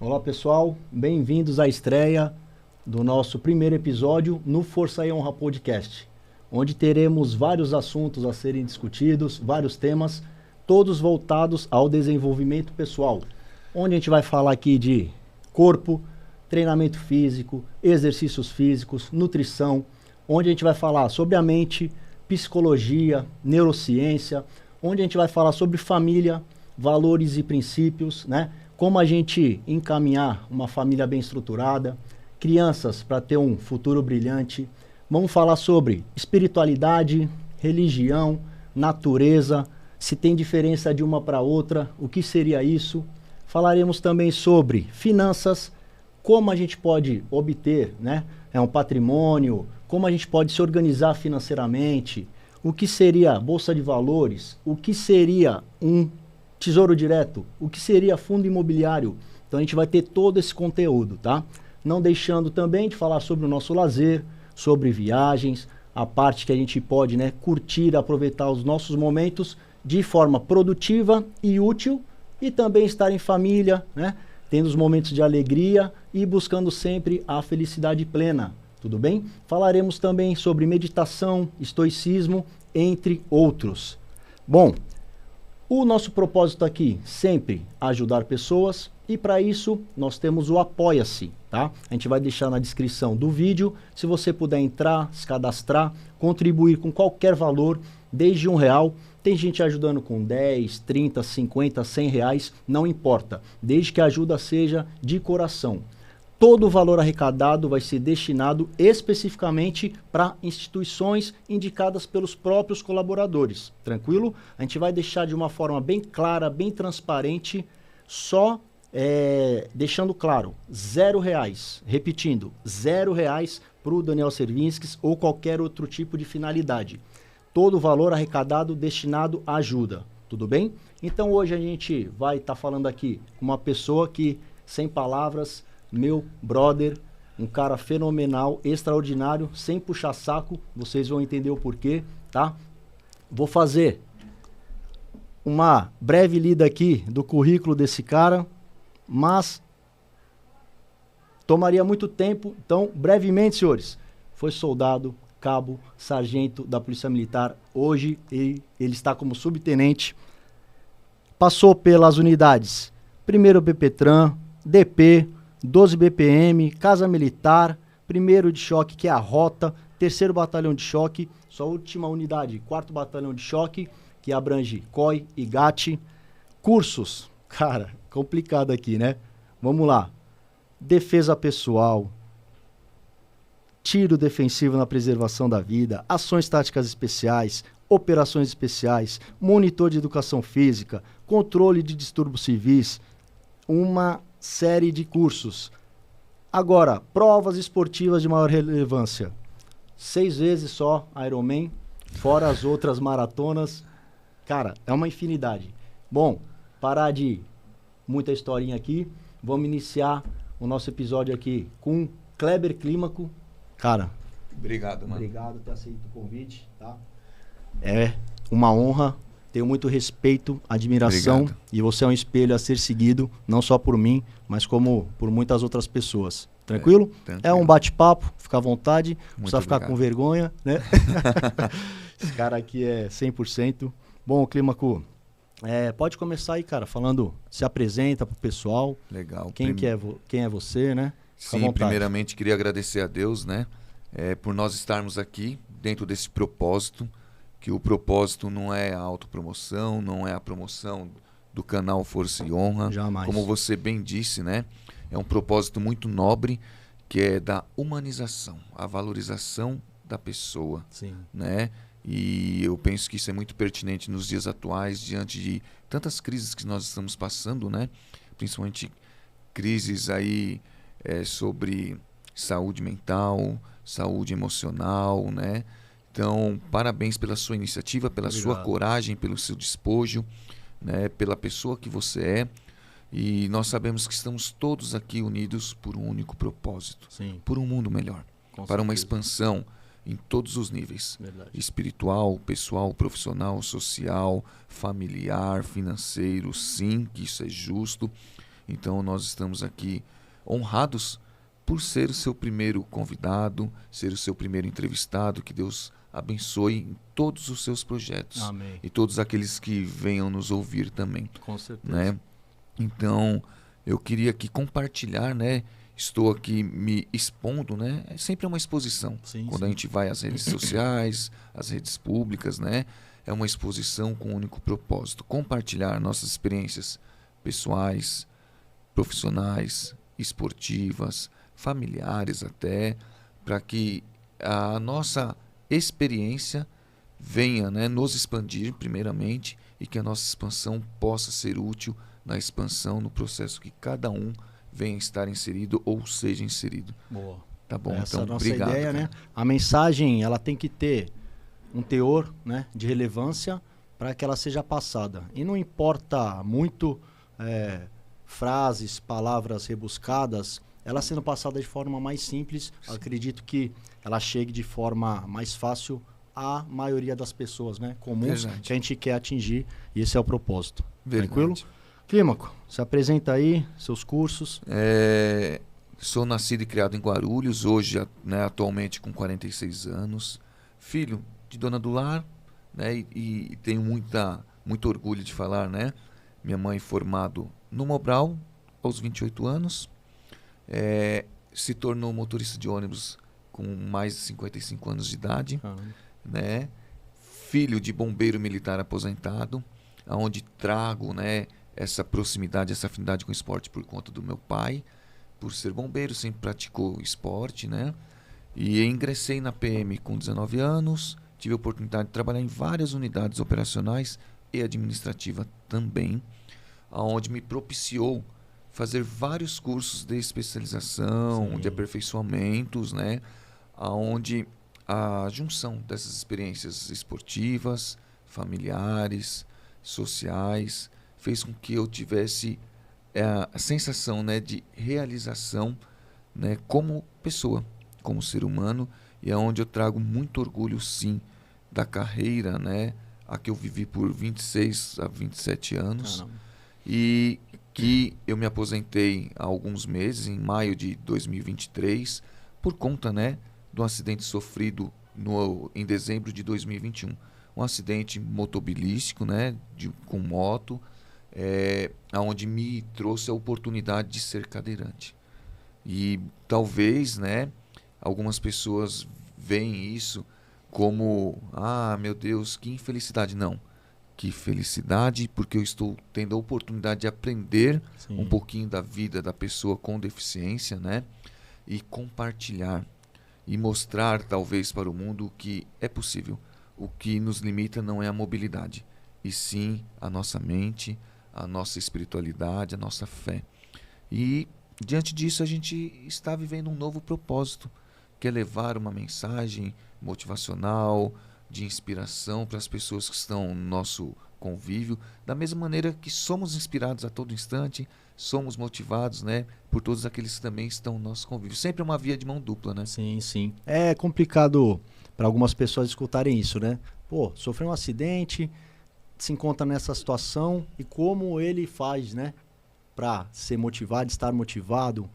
Olá pessoal, bem-vindos à estreia do nosso primeiro episódio no Força e Honra Podcast, onde teremos vários assuntos a serem discutidos, vários temas, todos voltados ao desenvolvimento pessoal, onde a gente vai falar aqui de corpo, treinamento físico, exercícios físicos, nutrição, onde a gente vai falar sobre a mente, psicologia, neurociência, onde a gente vai falar sobre família, valores e princípios, né? Como a gente encaminhar uma família bem estruturada, crianças para ter um futuro brilhante. Vamos falar sobre espiritualidade, religião, natureza, se tem diferença de uma para outra, o que seria isso. Falaremos também sobre finanças, como a gente pode obter, né, um patrimônio, como a gente pode se organizar financeiramente, o que seria bolsa de valores, o que seria um tesouro direto, o que seria fundo imobiliário. Então a gente vai ter todo esse conteúdo, tá? Não deixando também de falar sobre o nosso lazer, sobre viagens, a parte que a gente pode, né, curtir, aproveitar os nossos momentos de forma produtiva e útil e também estar em família, né, tendo os momentos de alegria e buscando sempre a felicidade plena. Tudo bem? Falaremos também sobre meditação, estoicismo, entre outros. Bom, o nosso propósito aqui sempre ajudar pessoas e para isso nós temos o Apoia-se, tá? A gente vai deixar na descrição do vídeo, se você puder entrar, se cadastrar, contribuir com qualquer valor, desde R$1, tem gente ajudando com 10, 30, 50, 100 reais, não importa, desde que a ajuda seja de coração. Todo o valor arrecadado vai ser destinado especificamente para instituições indicadas pelos próprios colaboradores. Tranquilo? A gente vai deixar de uma forma bem clara, bem transparente, só deixando claro, R$0. Repetindo, R$0 para o Daniel Servinskis ou qualquer outro tipo de finalidade. Todo o valor arrecadado destinado à ajuda. Tudo bem? Então hoje a gente vai estar falando aqui com uma pessoa que, sem palavras, meu brother, um cara fenomenal, extraordinário, sem puxar saco, vocês vão entender o porquê, tá? Vou fazer uma breve lida aqui do currículo desse cara, mas tomaria muito tempo, então, brevemente, senhores, foi soldado, cabo, sargento da Polícia Militar, hoje ele está como subtenente, passou pelas unidades 1º BPTran, DP, 12 BPM, Casa Militar, 1º de choque, que é a Rota, 3º Batalhão de Choque, sua última unidade, 4º Batalhão de Choque, que abrange COI e GAT. Cursos, cara, complicado aqui, né? Vamos lá. Defesa pessoal, tiro defensivo na preservação da vida, ações táticas especiais, operações especiais, monitor de educação física, controle de distúrbios civis, uma série de cursos. Agora, provas esportivas de maior relevância. 6 vezes só Ironman, fora as outras maratonas. Cara, é uma infinidade. Bom, parar de muita historinha aqui. Vamos iniciar o nosso episódio aqui com Kleber Clímaco. Cara, obrigado, mano. Obrigado por ter aceito o convite, tá? É uma honra. Tenho muito respeito, admiração. Obrigado. E você é um espelho a ser seguido, não só por mim, mas como por muitas outras pessoas. Tranquilo? Tranquilo. É um bate-papo, fica à vontade, não muito precisa ficar obrigado. Com vergonha, né? Esse cara aqui é 100%. Bom, Clímaco, pode começar aí, cara, falando, se apresenta pro pessoal. Legal. Quem é você, né? Fica Sim, primeiramente queria agradecer a Deus, né? Por nós estarmos aqui dentro desse propósito, que o propósito não é a autopromoção, não é a promoção do canal Força e Honra. Jamais. Como você bem disse, né? É um propósito muito nobre, que é da humanização, a valorização da pessoa. Sim. Né? E eu penso que isso é muito pertinente nos dias atuais, diante de tantas crises que nós estamos passando, né? Principalmente crises aí sobre saúde mental, saúde emocional, né? Então, parabéns pela sua iniciativa, pela sua coragem, pelo seu despojo, né, pela pessoa que você é. E nós sabemos que estamos todos aqui unidos por um único propósito. Sim. Por um mundo melhor. Com para certeza. Uma expansão em todos os níveis. Verdade. Espiritual, pessoal, profissional, social, familiar, financeiro. Sim, que isso é justo. Então nós estamos aqui honrados por ser o seu primeiro convidado, ser o seu primeiro entrevistado. Que Deus abençoe em todos os seus projetos. Amém. E todos aqueles que venham nos ouvir também. Com certeza. Né? Então, eu queria aqui compartilhar, né? Estou aqui me expondo, né? É sempre uma exposição. Sim, Quando sim. a gente vai às redes sociais, às redes públicas, né? É uma exposição com um único propósito: compartilhar nossas experiências pessoais, profissionais, esportivas, familiares até, para que a nossa experiência venha, né, nos expandir primeiramente, e que a nossa expansão possa ser útil na expansão, no processo que cada um venha estar inserido ou seja inserido. Boa. Tá bom? Essa é Então, a nossa obrigado, ideia, cara. né? A mensagem, ela tem que ter um teor, né, de relevância para que ela seja passada. E não importa muito frases, palavras rebuscadas, ela sendo passada de forma mais simples, Sim. acredito que ela chegue de forma mais fácil à maioria das pessoas, né, comuns, Verdade. que a gente quer atingir, e esse é o propósito. Verdade. Tranquilo? Clímaco, se apresenta aí, seus cursos. Sou nascido e criado em Guarulhos, hoje, né, atualmente com 46 anos, filho de dona do lar, né, e tenho muito orgulho de falar, né? Minha mãe formado no Mobral aos 28 anos, se tornou motorista de ônibus com mais de 55 anos de idade, né? Filho de bombeiro militar aposentado, aonde trago, né, essa proximidade, essa afinidade com o esporte por conta do meu pai. Por ser bombeiro, sempre praticou esporte, né? E ingressei na PM com 19 anos, tive a oportunidade de trabalhar em várias unidades operacionais e administrativa também, aonde me propiciou fazer vários cursos de especialização, Sim. de aperfeiçoamentos, né? Aonde a junção dessas experiências esportivas, familiares, sociais, fez com que eu tivesse a sensação, né, de realização, né, como pessoa, como ser humano, e é onde eu trago muito orgulho, sim, da carreira, né, a que eu vivi por 26 a 27 anos. Caramba. E que eu me aposentei há alguns meses, em maio de 2023, por conta, né, do acidente sofrido em dezembro de 2021. Um acidente motobilístico, né, com moto, onde me trouxe a oportunidade de ser cadeirante. E talvez, né, algumas pessoas veem isso como, meu Deus, que infelicidade. Não, que felicidade, porque eu estou tendo a oportunidade de aprender Sim. um pouquinho da vida da pessoa com deficiência, né, e compartilhar e mostrar talvez para o mundo que é possível. O que nos limita não é a mobilidade, e sim a nossa mente, a nossa espiritualidade, a nossa fé. E diante disso a gente está vivendo um novo propósito, que é levar uma mensagem motivacional, de inspiração para as pessoas que estão no nosso convívio, da mesma maneira que somos inspirados a todo instante, somos motivados, né, por todos aqueles que também estão no nosso convívio. Sempre é uma via de mão dupla, né? Sim, sim. É complicado para algumas pessoas escutarem isso, né? Pô, sofreu um acidente, se encontra nessa situação, e como ele faz, né, para ser motivado, estar motivado,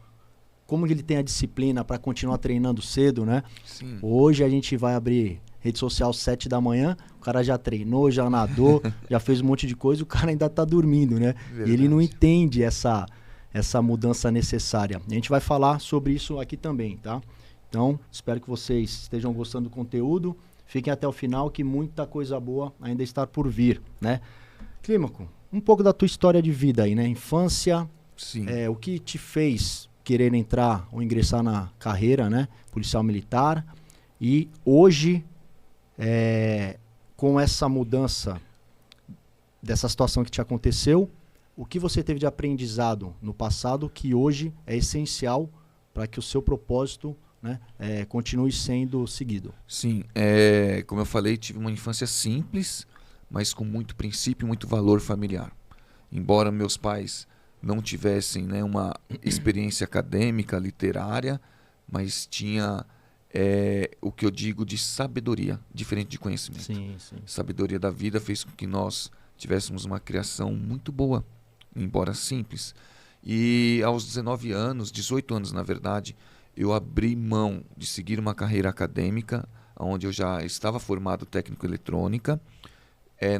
como ele tem a disciplina para continuar treinando cedo, né? Sim. Hoje a gente vai abrir rede social 7 da manhã, o cara já treinou, já nadou, já fez um monte de coisa, e o cara ainda tá dormindo, né? Verdade. E ele não entende essa mudança necessária. A gente vai falar sobre isso aqui também, tá? Então, espero que vocês estejam gostando do conteúdo. Fiquem até o final, que muita coisa boa ainda está por vir, né? Clímaco, um pouco da tua história de vida aí, né? Infância, Sim. o que te fez querer entrar ou ingressar na carreira, né? Policial militar. E hoje, com essa mudança dessa situação que te aconteceu, o que você teve de aprendizado no passado que hoje é essencial para que o seu propósito, né, continue sendo seguido? Sim, como eu falei, tive uma infância simples, mas com muito princípio e muito valor familiar. Embora meus pais não tivessem, né, uma experiência acadêmica, literária, mas tinha o que eu digo de sabedoria, diferente de conhecimento. Sim, sim. Sabedoria da vida fez com que nós tivéssemos uma criação muito boa, embora simples. E aos 19 anos, 18 anos na verdade, eu abri mão de seguir uma carreira acadêmica, onde eu já estava formado técnico em eletrônica,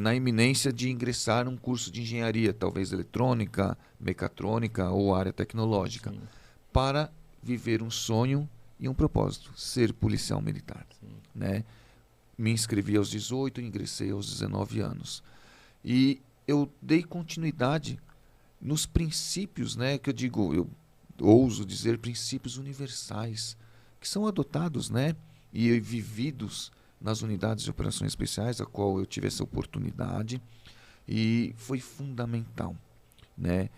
na iminência de ingressar num curso de engenharia, talvez eletrônica, mecatrônica ou área tecnológica, Sim. para viver um sonho e um propósito, ser policial militar. Né? Me inscrevi aos 18 e ingressei aos 19 anos. E eu dei continuidade nos princípios, né, que eu digo, eu ouso dizer princípios universais, que são adotados, né, e vividos nas unidades de operações especiais, a qual eu tive essa oportunidade, e foi fundamental, né,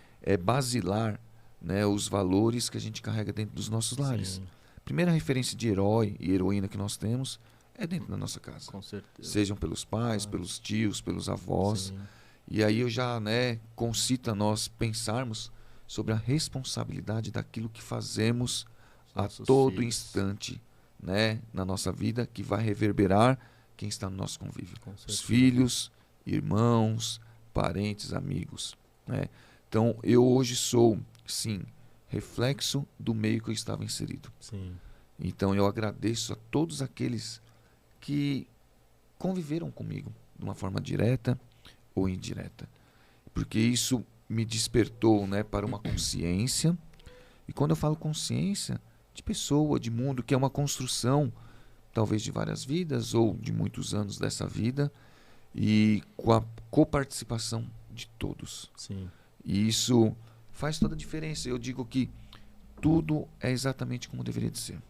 basilar, né, os valores que a gente carrega dentro dos nossos lares. Sim. Primeira referência de herói e heroína que nós temos é dentro da nossa casa. Com certeza. Sejam pelos pais, pelos tios, pelos avós. Sim. E aí eu já, né, concito a nós pensarmos sobre a responsabilidade daquilo que fazemos a Nossos todo filhos. instante, né, na nossa vida, que vai reverberar quem está no nosso convívio. Com Os certeza. filhos, irmãos, parentes, amigos. Né? Então eu hoje sou, sim, reflexo do meio que eu estava inserido. Sim. Então eu agradeço a todos aqueles que conviveram comigo de uma forma direta ou indireta, porque isso me despertou, né, para uma consciência. E quando eu falo consciência de pessoa, de mundo, que é uma construção talvez de várias vidas ou de muitos anos dessa vida, e com a coparticipação de todos. Sim. E isso faz toda a diferença. Eu digo que tudo é exatamente como deveria de ser.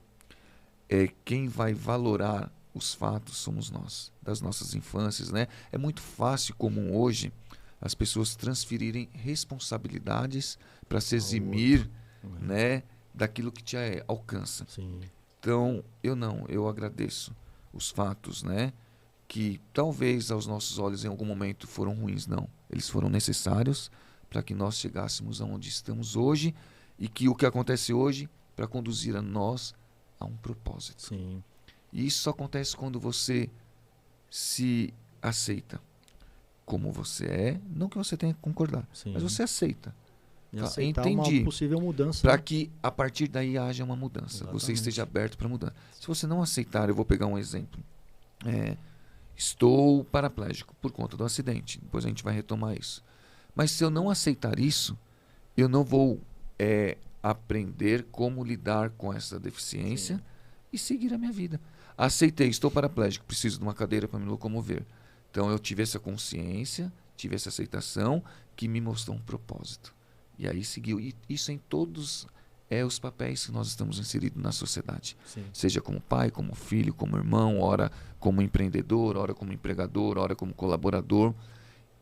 Quem vai valorar os fatos somos nós, das nossas infâncias, né? É muito fácil, comum hoje, as pessoas transferirem responsabilidades para se eximir, né, daquilo que te alcança. Sim. Então, eu agradeço os fatos, né, que talvez aos nossos olhos em algum momento foram ruins, não. Eles foram necessários para que nós chegássemos aonde estamos hoje, e que o que acontece hoje para conduzir a nós a um propósito. Sim. E isso só acontece quando você se aceita como você é, não que você tenha que concordar, Sim. mas você aceita. E Tá? aceitar Entendi. uma possível mudança. Para que a partir daí haja uma mudança, Exatamente. você esteja aberto para mudar. Se você não aceitar, eu vou pegar um exemplo. Estou paraplégico por conta do acidente, depois a gente vai retomar isso. Mas se eu não aceitar isso, eu não vou aprender como lidar com essa deficiência. Sim. E seguir a minha vida. Aceitei, estou paraplégico, preciso de uma cadeira para me locomover. Então eu tive essa consciência, tive essa aceitação que me mostrou um propósito. E aí seguiu. E isso em todos os papéis que nós estamos inseridos na sociedade. Sim. Seja como pai, como filho, como irmão, ora como empreendedor, ora como empregador, ora como colaborador.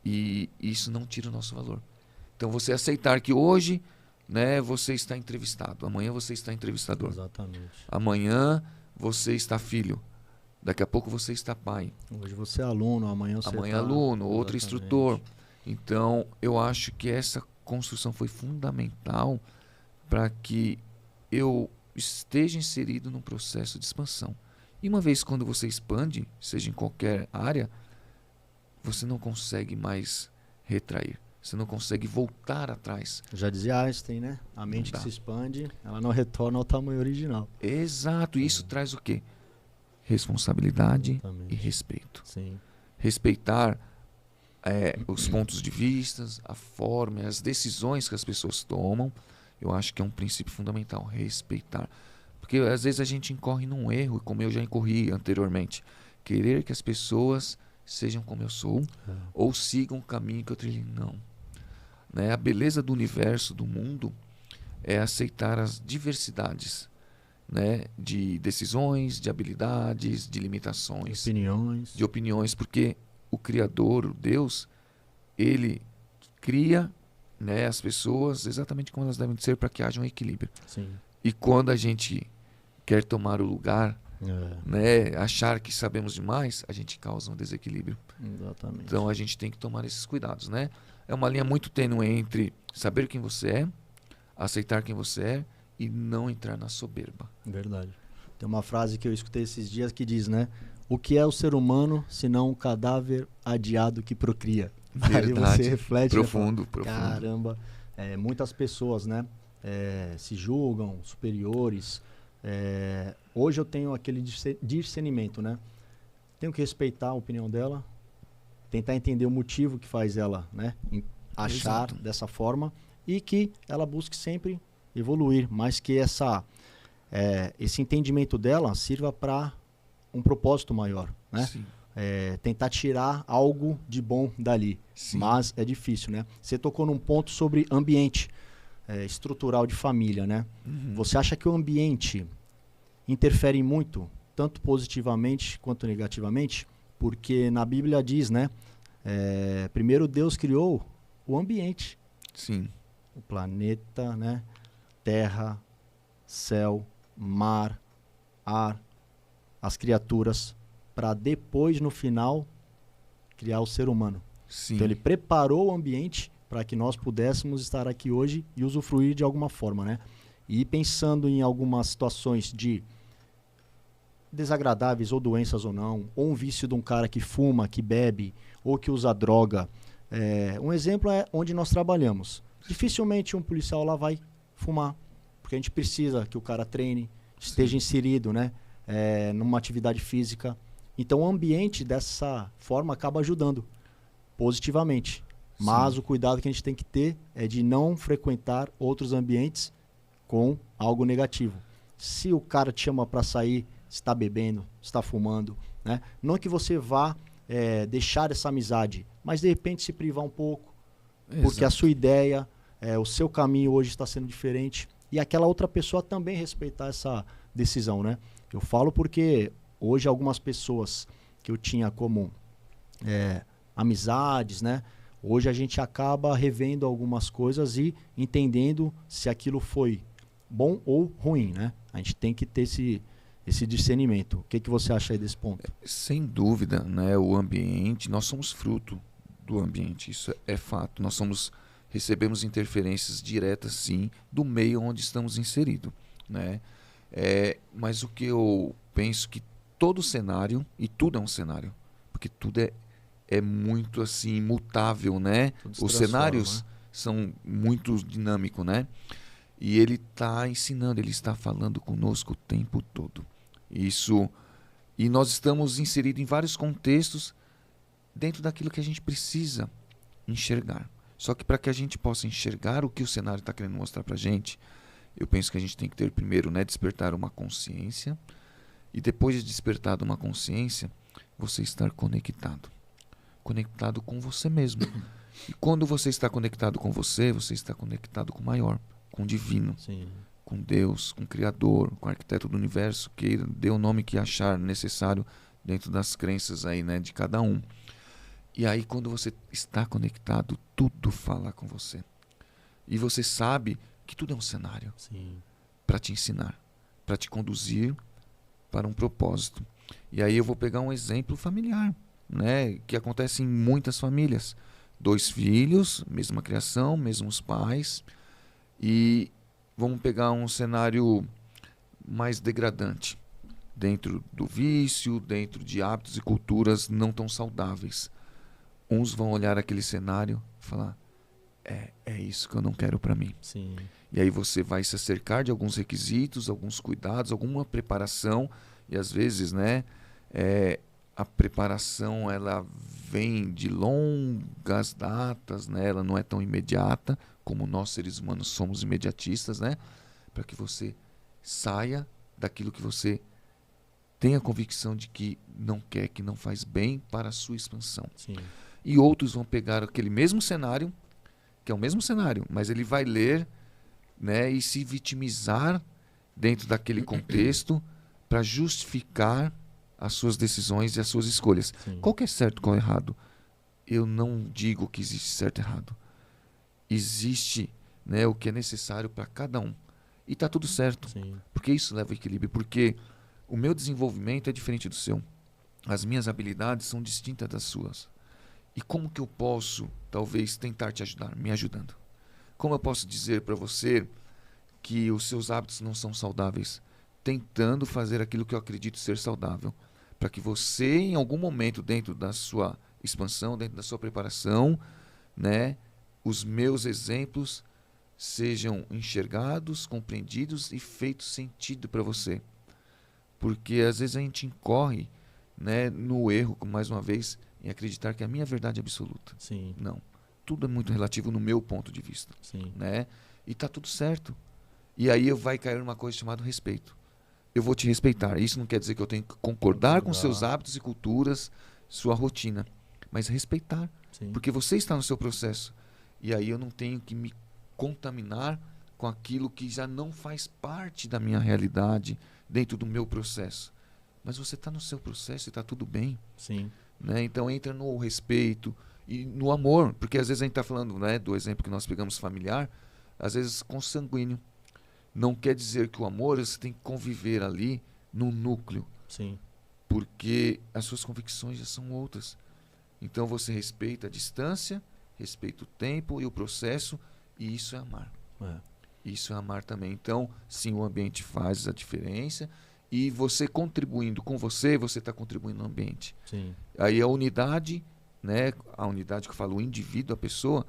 E isso não tira o nosso valor. Então você aceitar que hoje, né, você está entrevistado, amanhã você está entrevistador. Exatamente. Amanhã você está filho, daqui a pouco você está pai. Hoje você é aluno, amanhã você aluno, outro instrutor. Então eu acho que essa construção foi fundamental para que eu esteja inserido num processo de expansão. E uma vez quando você expande, seja em qualquer área, você não consegue mais retrair. Você não consegue voltar atrás. Já dizia Einstein, né? A mente que se expande, ela não retorna ao tamanho original. Exato. E isso traz o quê? Responsabilidade. Exatamente. E respeito. Sim. Respeitar os pontos de vista, a forma, as decisões que as pessoas tomam. Eu acho que é um princípio fundamental. Respeitar. Porque às vezes a gente incorre num erro, como eu já incorri anteriormente. Querer que as pessoas sejam como eu sou, ou sigam o caminho que eu trilhei. Não. Né? A beleza do universo, do mundo, é aceitar as diversidades, né, de decisões, de habilidades, de limitações, de opiniões, porque o Criador, o Deus, ele cria, né, as pessoas exatamente como elas devem ser para que haja um equilíbrio. Sim. E quando a gente quer tomar o lugar, né, achar que sabemos demais, a gente causa um desequilíbrio. Exatamente. Então a gente tem que tomar esses cuidados, né? É uma linha muito tênue entre saber quem você é, aceitar quem você é e não entrar na soberba. Verdade. Tem uma frase que eu escutei esses dias que diz, né? O que é o ser humano senão um cadáver adiado que procria? Verdade. Aí você reflete. Profundo, profundo. Caramba, Muitas pessoas, né, se julgam superiores. Hoje eu tenho aquele discernimento, né? Tenho que respeitar a opinião dela, tentar entender o motivo que faz ela, né, achar Exato. dessa forma, e que ela busque sempre evoluir, mas que esse entendimento dela sirva para um propósito maior, né? Sim. Tentar tirar algo de bom dali. Sim. Mas é difícil, né? Você tocou num ponto sobre ambiente estrutural de família, né? Uhum. Você acha que o ambiente interfere muito, tanto positivamente quanto negativamente? Porque na Bíblia diz, né? Primeiro Deus criou o ambiente. Sim. O planeta, né? Terra, céu, mar, ar, as criaturas, para depois, no final, criar o ser humano. Sim. Então ele preparou o ambiente para que nós pudéssemos estar aqui hoje e usufruir de alguma forma, né? E pensando em algumas situações de desagradáveis, ou doenças ou não, ou um vício de um cara que fuma, que bebe, ou que usa droga. Um exemplo é onde nós trabalhamos. Dificilmente um policial lá vai fumar, porque a gente precisa que o cara treine, esteja inserido, né, numa atividade física. Então o ambiente dessa forma acaba ajudando positivamente. Mas o cuidado que a gente tem que ter é de não frequentar outros ambientes com algo negativo. Se o cara te chama para sair, está bebendo, está fumando, né? Não que você vá deixar essa amizade, mas de repente se privar um pouco, porque a sua ideia, o seu caminho hoje está sendo diferente, e aquela outra pessoa também respeitar essa decisão, né? Eu falo porque hoje algumas pessoas que eu tinha como amizades, né? Hoje a gente acaba revendo algumas coisas e entendendo se aquilo foi bom ou ruim, né? A gente tem que ter esse discernimento. O que você acha aí desse ponto? Sem dúvida, né? O ambiente, nós somos fruto do ambiente, isso é fato. Recebemos interferências diretas, sim, do meio onde estamos inseridos, né? Mas o que eu penso que todo cenário, e tudo é um cenário, porque tudo é muito assim mutável, né? Os cenários, né, são muito dinâmicos, né? E ele está ensinando, ele está falando conosco o tempo todo. E nós estamos inseridos em vários contextos dentro daquilo que a gente precisa enxergar. Só que para que a gente possa enxergar o que o cenário está querendo mostrar para a gente, eu penso que a gente tem que ter primeiro, né, despertar uma consciência, e depois de despertar uma consciência, você estar conectado com você mesmo. E quando você está conectado com você está conectado com o maior, com o divino. Sim. Com Deus, com o Criador, com o arquiteto do universo, que dê o nome que achar necessário dentro das crenças aí, né, de cada um. E aí quando você está conectado, tudo fala com você. E você sabe que tudo é um cenário para te ensinar, para te conduzir para um propósito. E aí eu vou pegar um exemplo familiar, né, que acontece em muitas famílias. 2 filhos, mesma criação, mesmos pais, e vamos pegar um cenário mais degradante, dentro do vício, dentro de hábitos e culturas não tão saudáveis. Uns vão olhar aquele cenário e falar, é isso que eu não quero para mim. Sim. E aí você vai se acercar de alguns requisitos, alguns cuidados, alguma preparação, e às vezes, né, a preparação ela vem de longas datas, né? Ela não é tão imediata como nós seres humanos somos imediatistas, né? Para que você saia daquilo que você tem a convicção de que não quer, que não faz bem para a sua expansão. Sim. E outros vão pegar aquele mesmo cenário, que é o mesmo cenário, mas ele vai ler, né, e se vitimizar dentro daquele contexto para justificar as suas decisões e as suas escolhas. Sim. Qual que é certo, qual é errado? Eu não digo que existe certo e errado. Existe, né, o que é necessário para cada um. E está tudo certo. Sim. Porque isso leva ao equilíbrio. Porque o meu desenvolvimento é diferente do seu. As minhas habilidades são distintas das suas. E como que eu posso, talvez, tentar te ajudar? Me ajudando. Como eu posso dizer para você que os seus hábitos não são saudáveis? Tentando fazer aquilo que eu acredito ser saudável. Para que você, em algum momento, dentro da sua expansão, dentro da sua preparação, né, os meus exemplos sejam enxergados, compreendidos e feitos sentido para você. Porque às vezes a gente incorre, né, no erro, mais uma vez, em acreditar que a minha verdade é absoluta. Sim. Não. Tudo é muito relativo no meu ponto de vista. Sim. Né? E tá tudo certo. E aí vai cair numa coisa chamada respeito. Eu vou te respeitar. Isso não quer dizer que eu tenho que concordar com seus hábitos e culturas, sua rotina, mas respeitar. Sim. Porque você está no seu processo. E aí eu não tenho que me contaminar com aquilo que já não faz parte da minha realidade dentro do meu processo. Mas você está no seu processo e está tudo bem. Sim. Né? Então entra no respeito e no amor. Porque às vezes a gente está falando, né, do exemplo que nós pegamos familiar, às vezes consanguíneo. Não quer dizer que o amor você tem que conviver ali no núcleo. Sim. Porque as suas convicções já são outras. Então você respeita a distância, respeita o tempo e o processo, e isso é amar. Isso é amar também. Então, sim, o ambiente faz a diferença, e você contribuindo com você está contribuindo no ambiente. Sim. Aí a unidade, né, a unidade que eu falo, o indivíduo, a pessoa,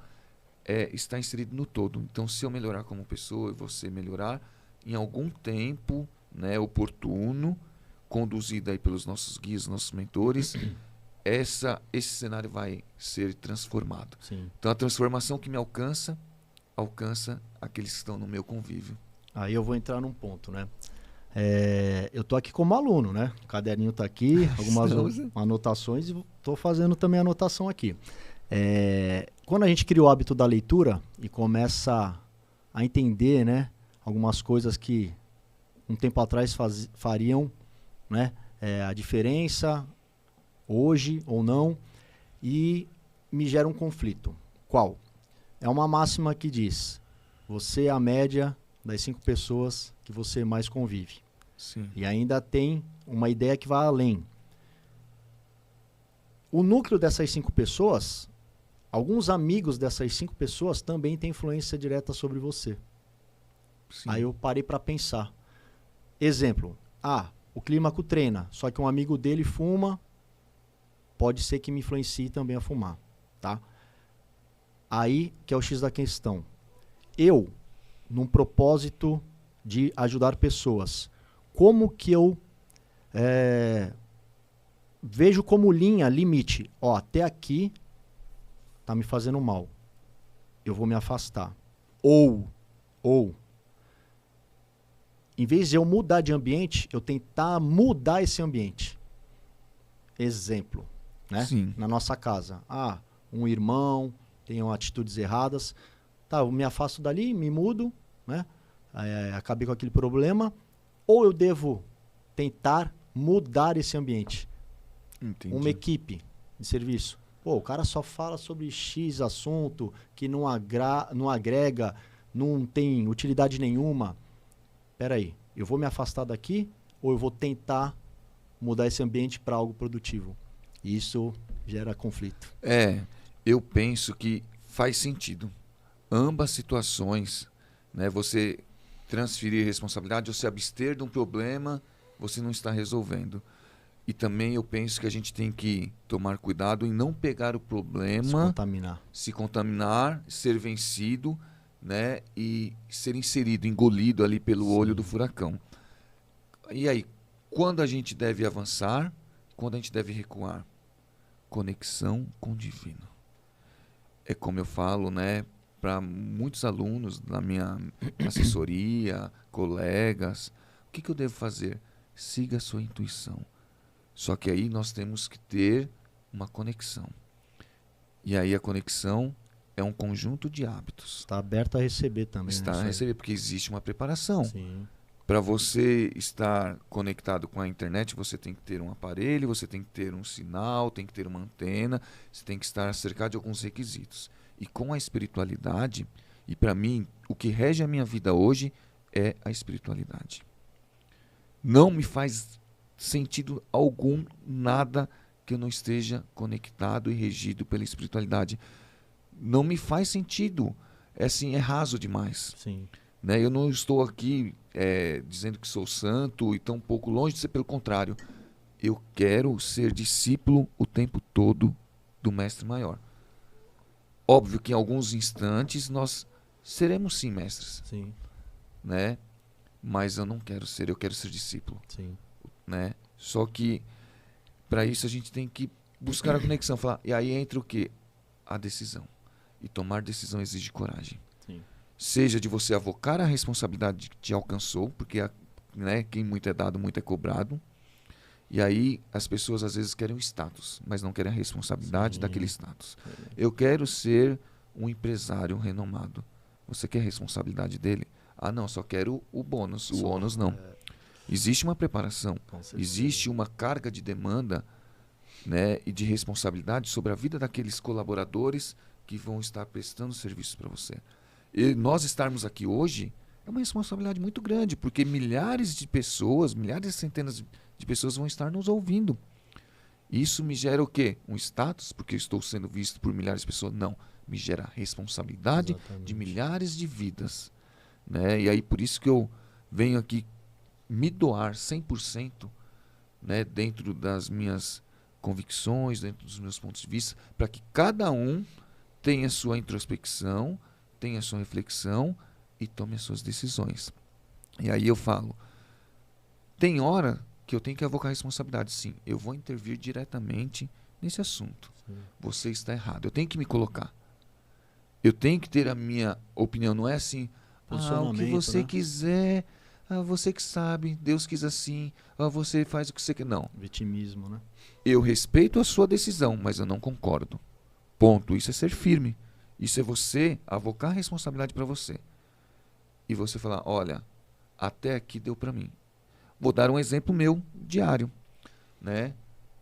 está inserido no todo. Então, se eu melhorar como pessoa e você melhorar, em algum tempo, né, oportuno, conduzido aí pelos nossos guias, nossos mentores, esse cenário vai ser transformado. Sim. Então, a transformação que me alcança aqueles que estão no meu convívio. Aí eu vou entrar num ponto, né? Eu tô aqui como aluno, né? O caderninho tá aqui, algumas anotações, e tô fazendo também anotação aqui. Quando a gente cria o hábito da leitura e começa a entender, né, algumas coisas que um tempo atrás fariam, né, a diferença hoje ou não, e me gera um conflito. Qual? É uma máxima que diz: você é a média das 5 pessoas que você mais convive. Sim. E ainda tem uma ideia que vai além. O núcleo dessas 5 pessoas, alguns amigos dessas 5 pessoas também têm influência direta sobre você. Sim. Aí eu parei para pensar. Exemplo, o Clímaco treina, só que um amigo dele fuma, pode ser que me influencie também a fumar, tá? Aí que é o X da questão. Eu, num propósito de ajudar pessoas, como que eu vejo como linha, limite? Até aqui tá me fazendo mal. Eu vou me afastar. Ou, em vez de eu mudar de ambiente, eu tentar mudar esse ambiente. Exemplo, né? Sim. Na nossa casa. Um irmão tem atitudes erradas. Tá, eu me afasto dali, me mudo, né? Acabei com aquele problema. Ou eu devo tentar mudar esse ambiente. Entendi. Uma equipe de serviço. O cara só fala sobre X assunto que não agrega, não tem utilidade nenhuma. Peraí, eu vou me afastar daqui ou eu vou tentar mudar esse ambiente para algo produtivo? Isso gera conflito. Eu penso que faz sentido. Ambas situações, né, você transferir responsabilidade ou se abster de um problema, você não está resolvendo. E também eu penso que a gente tem que tomar cuidado em não pegar o problema, se contaminar, ser vencido, né, e ser inserido, engolido ali pelo olho do furacão. E aí, quando a gente deve avançar, quando a gente deve recuar? Conexão com o divino. É como eu falo, né, para muitos alunos na minha assessoria, colegas, o que eu devo fazer? Siga a sua intuição. Só que aí nós temos que ter uma conexão. E aí a conexão é um conjunto de hábitos. Está aberto a receber também. Está a receber, porque existe uma preparação. Sim. Para você estar conectado com a internet, você tem que ter um aparelho, você tem que ter um sinal, tem que ter uma antena, você tem que estar cercado de alguns requisitos. E com a espiritualidade, e para mim, o que rege a minha vida hoje é a espiritualidade. Não me faz sentido algum, nada que eu não esteja conectado e regido pela espiritualidade. Não me faz sentido. É raso demais. Sim. Né? Eu não estou aqui dizendo que sou santo e tão pouco longe de ser, pelo contrário. Eu quero ser discípulo o tempo todo do Mestre Maior. Óbvio que em alguns instantes nós Seremos sim mestres, Sim, né? Mas eu não quero ser, eu quero ser discípulo, sim. né? Só que para isso a gente tem que buscar a conexão, falar, e aí entra o quê? A decisão. E tomar decisão exige coragem. Sim. Seja de você avocar a responsabilidade que te alcançou, porque né, quem muito é dado, muito é cobrado. E aí as pessoas às vezes querem o status, mas não querem a responsabilidade Sim. daquele status. Eu quero ser um empresário renomado. Você quer a responsabilidade dele? Ah, não, só quero o bônus. O ônus não. Existe uma preparação, existe uma carga de demanda, né, e de responsabilidade sobre a vida daqueles colaboradores que vão estar prestando serviços para você. E nós estarmos aqui hoje é uma responsabilidade muito grande, porque milhares de pessoas, milhares e centenas de pessoas vão estar nos ouvindo. Isso me gera o quê? Um status, porque eu estou sendo visto por milhares de pessoas? Não. Me gera responsabilidade de milhares de vidas. Né? E aí por isso que eu venho aqui me doar 100%, né, dentro das minhas convicções, dentro dos meus pontos de vista, para que cada um tenha sua introspecção, tenha sua reflexão e tome as suas decisões. E aí eu falo, tem hora que eu tenho que avocar a responsabilidade. Sim, eu vou intervir diretamente nesse assunto. Sim. Você está errado. Eu tenho que me colocar. Eu tenho que ter a minha opinião. Não é assim, o que você, né, quiser, você que sabe, Deus quis assim, você faz o que você quer. Não. Vitimismo, né? Eu respeito a sua decisão, mas eu não concordo. Ponto. Isso é ser firme. Isso é você avocar a responsabilidade para você. E você falar, olha, até aqui deu para mim. Vou dar um exemplo meu diário, né?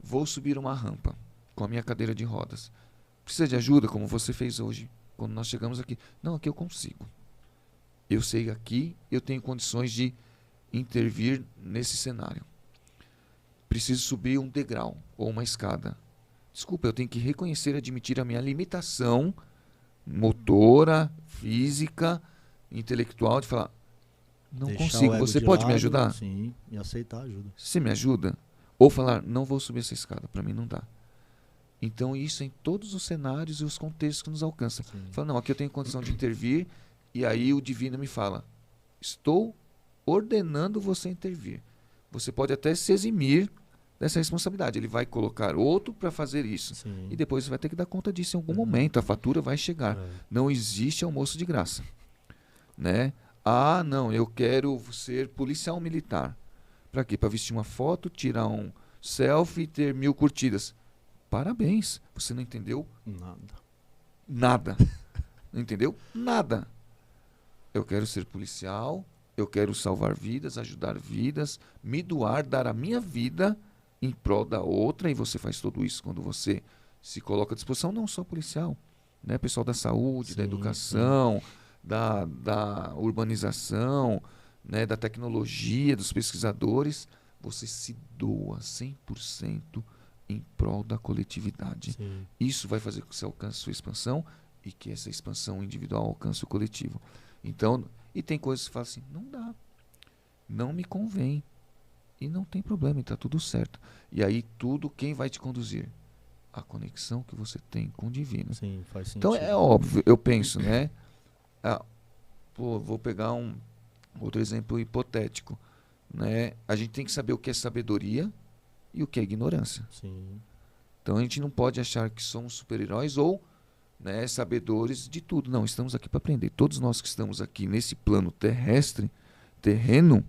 Vou subir uma rampa com a minha cadeira de rodas. Precisa de ajuda, como você fez hoje, quando nós chegamos aqui? Não, aqui eu consigo. Eu sei que aqui eu tenho condições de intervir nesse cenário. Preciso subir um degrau ou uma escada. Desculpa, eu tenho que reconhecer e admitir a minha limitação motora, física, intelectual, de falar, não deixar consigo, você pode me ajudar? Sim, e aceitar a ajuda. Você me ajuda? Ou falar, não vou subir essa escada, para mim não dá. Então isso em todos os cenários e os contextos que nos alcançam. Fala, não, aqui eu tenho condição de intervir, e aí o divino me fala, estou ordenando você intervir. Você pode até se eximir dessa responsabilidade. Ele vai colocar outro para fazer isso. Sim. E depois você vai ter que dar conta disso em algum momento. A fatura vai chegar. Não existe almoço de graça. Né? Ah, não, eu quero ser policial militar. Para quê? Para vestir uma foto, tirar um selfie e ter 1000 curtidas. Parabéns. Você não entendeu? Nada. Não entendeu? Nada. Eu quero ser policial, eu quero salvar vidas, ajudar vidas, me doar, dar a minha vida em prol da outra, e você faz tudo isso quando você se coloca à disposição, não só policial, né? Pessoal da saúde, da educação, da urbanização, né? Da tecnologia, dos pesquisadores, você se doa 100% em prol da coletividade. Sim. Isso vai fazer com que você alcance sua expansão e que essa expansão individual alcance o coletivo. Então, e tem coisas que falam assim, não dá, não me convém. E não tem problema, está tudo certo. E aí tudo, quem vai te conduzir? A conexão que você tem com o divino. Sim, faz sentido. Então é óbvio, eu penso, né? Vou pegar um outro exemplo hipotético. Né? A gente tem que saber o que é sabedoria e o que é ignorância. Sim. Então a gente não pode achar que somos super-heróis ou, né, sabedores de tudo. Não, estamos aqui para aprender. Todos nós que estamos aqui nesse plano terreno,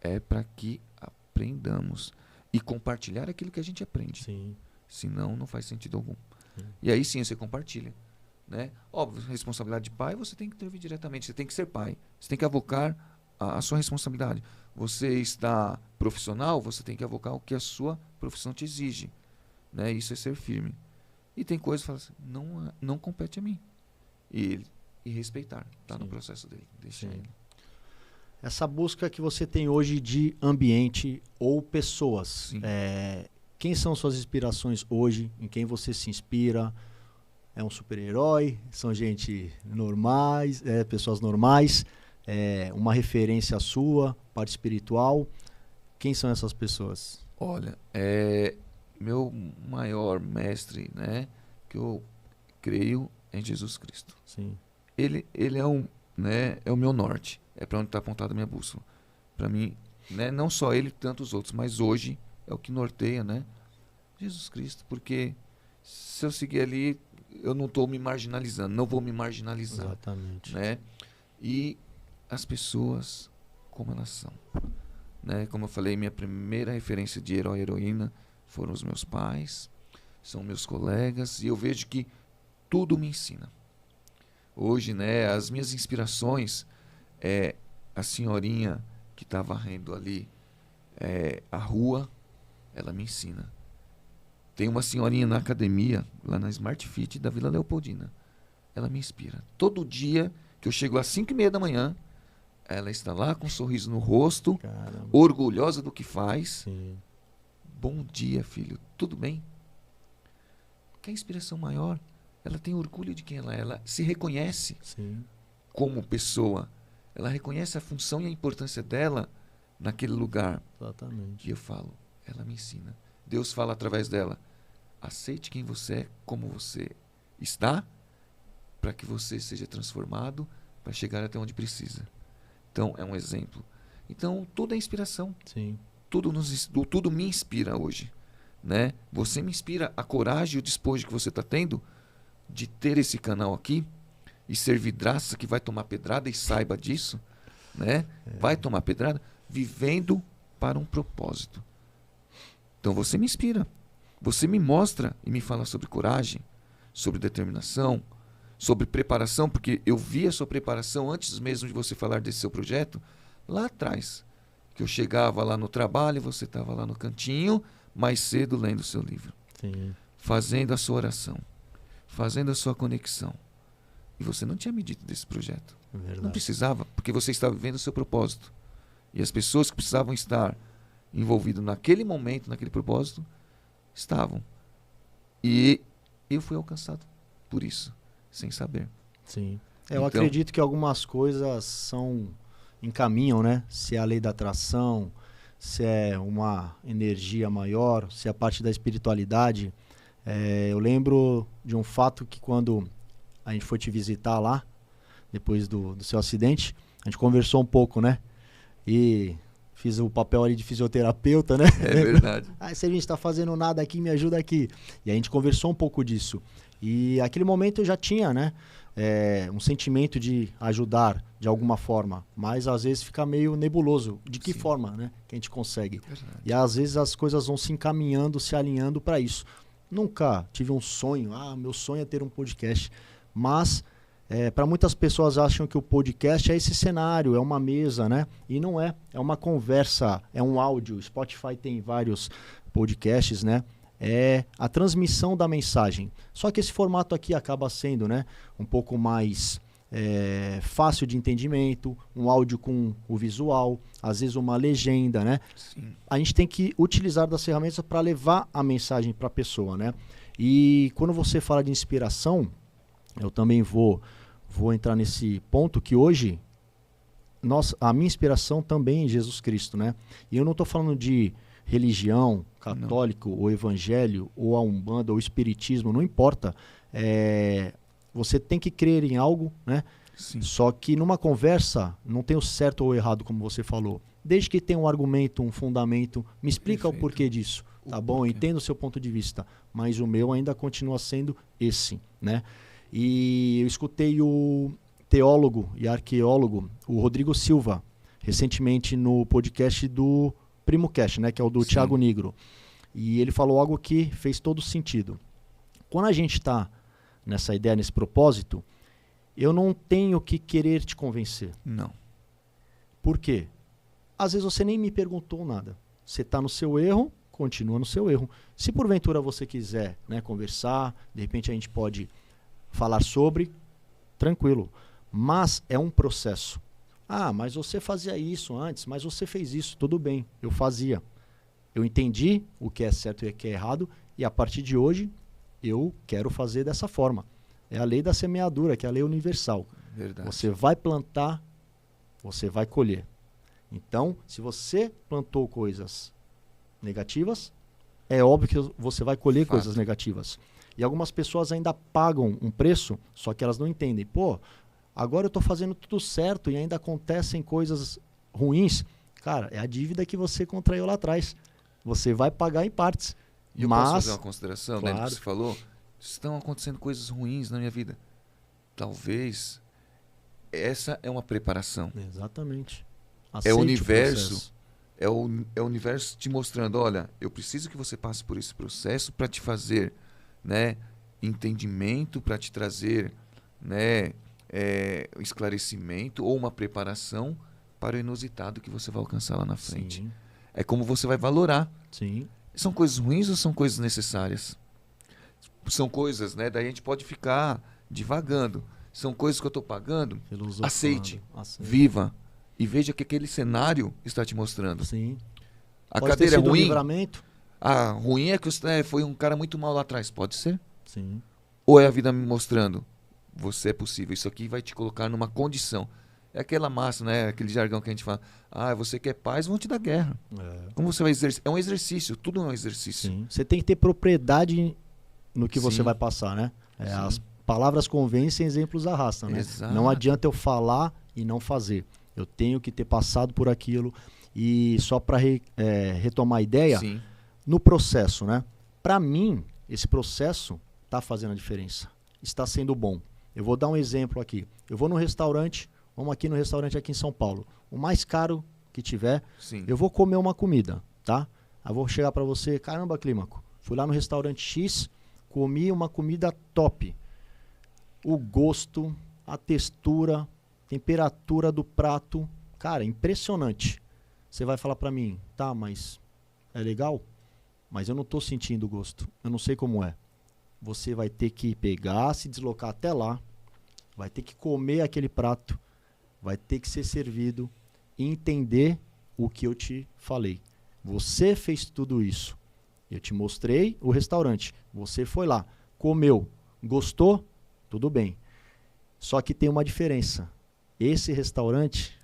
é para que aprendamos e compartilhar aquilo que a gente aprende. Sim. Senão, não faz sentido algum. Sim. E aí sim, você compartilha. Né? Óbvio, responsabilidade de pai, você tem que intervir diretamente. Você tem que ser pai. Você tem que avocar a sua responsabilidade. Você está profissional, você tem que avocar o que a sua profissão te exige. Né? Isso é ser firme. E tem coisas que falam assim, não compete a mim. E respeitar. Está no processo dele. Deixa ele. Essa busca que você tem hoje de ambiente ou pessoas, quem são suas inspirações hoje? Em quem você se inspira? É um super-herói? São gente normais, pessoas normais? Uma referência sua, parte espiritual? Quem são essas pessoas? Olha, meu maior mestre, né, que eu creio em Jesus Cristo. Sim. ele é é o meu norte. É para onde está apontada a minha bússola. Para mim, né, não só ele, tantos outros, mas hoje é o que norteia, né? Jesus Cristo, porque se eu seguir ali, eu não estou me marginalizando, não vou me marginalizar. Exatamente. Né? E as pessoas, como elas são. Né? Como eu falei, minha primeira referência de herói e heroína foram os meus pais, são meus colegas, e eu vejo que tudo me ensina. Hoje, né, as minhas inspirações é a senhorinha que está varrendo ali a rua, ela me ensina. Tem uma senhorinha na academia, lá na Smart Fit da Vila Leopoldina. Ela me inspira. Todo dia que eu chego às 5:30 da manhã, ela está lá com um sorriso no rosto, Caramba. orgulhosa do que faz. Sim. Bom dia, filho. Tudo bem? Quer inspiração maior? Ela tem orgulho de quem ela é. Ela se reconhece Sim. como pessoa. Ela reconhece a função e a importância dela naquele lugar. Exatamente. E eu falo, ela me ensina. Deus fala através dela. Aceite quem você é, como você está, para que você seja transformado, para chegar até onde precisa. Então, é um exemplo. Então, tudo é inspiração. Sim. Tudo me inspira hoje. Né? Você me inspira a coragem e o despojo que você está tendo de ter esse canal aqui e ser vidraça que vai tomar pedrada e saiba disso. Né? Vai tomar pedrada vivendo para um propósito. Então você me inspira. Você me mostra e me fala sobre coragem, sobre determinação, sobre preparação, porque eu vi a sua preparação antes mesmo de você falar desse seu projeto, lá atrás. Que eu chegava lá no trabalho e você estava lá no cantinho, mais cedo lendo o seu livro. Sim. Fazendo a sua oração, fazendo a sua conexão. E você não tinha me dito desse projeto. Verdade. Não precisava, porque você estava vivendo o seu propósito. E as pessoas que precisavam estar envolvidas naquele momento, naquele propósito, estavam. E eu fui alcançado por isso, sem saber. Sim. Então, Eu acredito que algumas coisas encaminham, né? Se é a lei da atração, se é uma energia maior, se é a parte da espiritualidade. Eu lembro de um fato que quando a gente foi te visitar lá, depois do seu acidente, a gente conversou um pouco, né? E fiz o papel ali de fisioterapeuta, né? É verdade. Se a gente está fazendo nada aqui, me ajuda aqui. E a gente conversou um pouco disso. E naquele momento eu já tinha, né? Um sentimento de ajudar de alguma forma, mas às vezes fica meio nebuloso. De que Sim. forma, né? Que a gente consegue. Verdade. E às vezes as coisas vão se encaminhando, se alinhando para isso. Nunca tive um sonho, meu sonho é ter um podcast. Mas para muitas pessoas acham que o podcast é esse cenário, é uma mesa, né? E não é. É uma conversa, é um áudio. Spotify tem vários podcasts, né? É a transmissão da mensagem. Só que esse formato aqui acaba sendo, né, um pouco mais fácil de entendimento, um áudio com o visual, às vezes uma legenda, né? Sim. A gente tem que utilizar das ferramentas para levar a mensagem para a pessoa, né? E quando você fala de inspiração, eu também vou entrar nesse ponto que hoje a minha inspiração também é Jesus Cristo, né? E eu não estou falando de religião, católico, ou evangelho, ou a umbanda, ou espiritismo, não importa. Você tem que crer em algo, né? Sim. Só que numa conversa não tem o certo ou o errado, como você falou. Desde que tenha um argumento, um fundamento, me explica Perfeito. o porquê disso. Tá bom? Eu entendo o seu ponto de vista, mas o meu ainda continua sendo esse, né? E eu escutei o teólogo e arqueólogo, o Rodrigo Silva, recentemente no podcast do Primo Cash, né, que é o do Sim. Thiago Nigro. E ele falou algo que fez todo sentido. Quando a gente está nessa ideia, nesse propósito, eu não tenho que querer te convencer. Não. Por quê? Às vezes você nem me perguntou nada. Você está no seu erro, continua no seu erro. Se porventura você quiser, né, conversar, de repente a gente pode falar sobre, tranquilo. Mas é um processo. Mas você fazia isso antes, mas você fez isso, tudo bem, eu fazia. Eu entendi o que é certo e o que é errado, e a partir de hoje eu quero fazer dessa forma. É a lei da semeadura, que é a lei universal. Verdade. Você vai plantar, você vai colher. Então, se você plantou coisas negativas, é óbvio que você vai colher Fato. coisas negativas. E algumas pessoas ainda pagam um preço, só que elas não entendem. Agora eu estou fazendo tudo certo e ainda acontecem coisas ruins. Cara, é a dívida que você contraiu lá atrás. Você vai pagar em partes. E eu posso fazer uma consideração, claro, né, do que você falou? Estão acontecendo coisas ruins na minha vida. Talvez essa é uma preparação. Exatamente. É o universo. É o universo te mostrando, olha, eu preciso que você passe por esse processo para te fazer, né, entendimento, para te trazer, né, esclarecimento ou uma preparação para o inusitado que você vai alcançar lá na frente. Sim. É como você vai valorar. Sim. São coisas ruins ou são coisas necessárias? São coisas, né? Daí a gente pode ficar divagando. São coisas que eu estou pagando. Aceite, viva e veja que aquele cenário está te mostrando. Sim. A pode cadeira ter é sido ruim. Um livramento. Ah, ruim é que você foi um cara muito mal lá atrás. Pode ser? Sim. Ou é a vida me mostrando? Você é possível. Isso aqui vai te colocar numa condição. É aquela massa, né? Aquele jargão que a gente fala. Ah, você quer paz, vão te dar guerra. Como você vai exercer? É um exercício. Tudo é um exercício. Sim. Você tem que ter propriedade no que você vai passar, né? As palavras convencem, exemplos arrastam, né? Exato. Não adianta eu falar e não fazer. Eu tenho que ter passado por aquilo. E só para retomar a ideia, no processo, né? Para mim, esse processo está fazendo a diferença. Está sendo bom. Eu vou dar um exemplo aqui. Eu vou no restaurante, vamos aqui no restaurante aqui em São Paulo. O mais caro que tiver, eu vou comer uma comida, tá? Eu vou chegar para você, caramba, Clímaco, fui lá no restaurante X, comi uma comida top. O gosto, a textura, temperatura do prato, cara, impressionante. Você vai falar para mim, tá, mas é legal? Mas eu não tô sentindo o gosto, eu não sei como é. Você vai ter que pegar, se deslocar até lá, vai ter que comer aquele prato, vai ter que ser servido e entender o que eu te falei. Você fez tudo isso. Eu te mostrei o restaurante. Você foi lá, comeu, gostou? Tudo bem. Só que tem uma diferença. Esse restaurante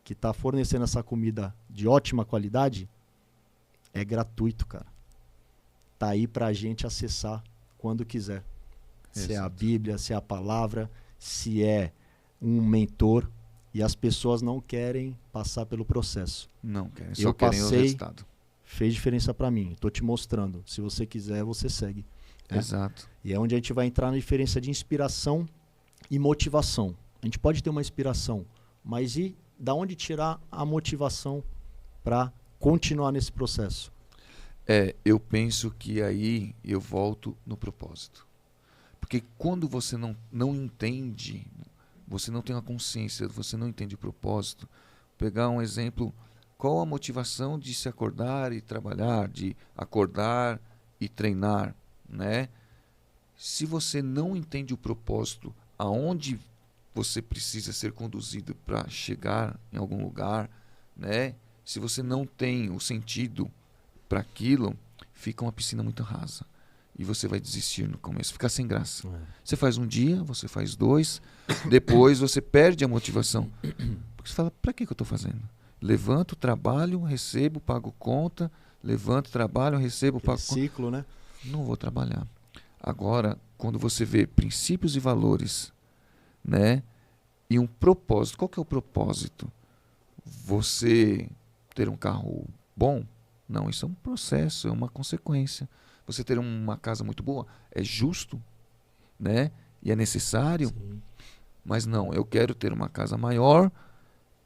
que está fornecendo essa comida de ótima qualidade é gratuito, cara. Tá aí pra gente acessar quando quiser. Se é a Bíblia, se é a palavra, se é um mentor. E as pessoas não querem passar pelo processo. Não querem, só querem o resultado. Fez diferença para mim. Estou te mostrando. Se você quiser, você segue. Exato. E é onde a gente vai entrar na diferença de inspiração e motivação. A gente pode ter uma inspiração, mas e da onde tirar a motivação para continuar nesse processo? Eu penso que aí eu volto no propósito. Porque quando você não entende, você não tem uma consciência, você não entende o propósito. Pegar um exemplo, qual a motivação de se acordar e trabalhar, de acordar e treinar, né? Se você não entende o propósito, aonde você precisa ser conduzido para chegar em algum lugar, né? Se você não tem o sentido para aquilo, fica uma piscina muito rasa. E você vai desistir no começo, fica sem graça. Você faz um dia, você faz 2, depois você perde a motivação. Porque você fala, para que eu estou fazendo? Levanto, trabalho, recebo, pago conta, levanto, trabalho, recebo, pago conta. Ciclo, né? Não vou trabalhar. Agora, quando você vê princípios e valores, né? E um propósito. Qual que é o propósito? Você ter um carro bom? Não, isso é um processo, é uma consequência. Você ter uma casa muito boa é justo, né? E é necessário. Sim. Mas não, eu quero ter uma casa maior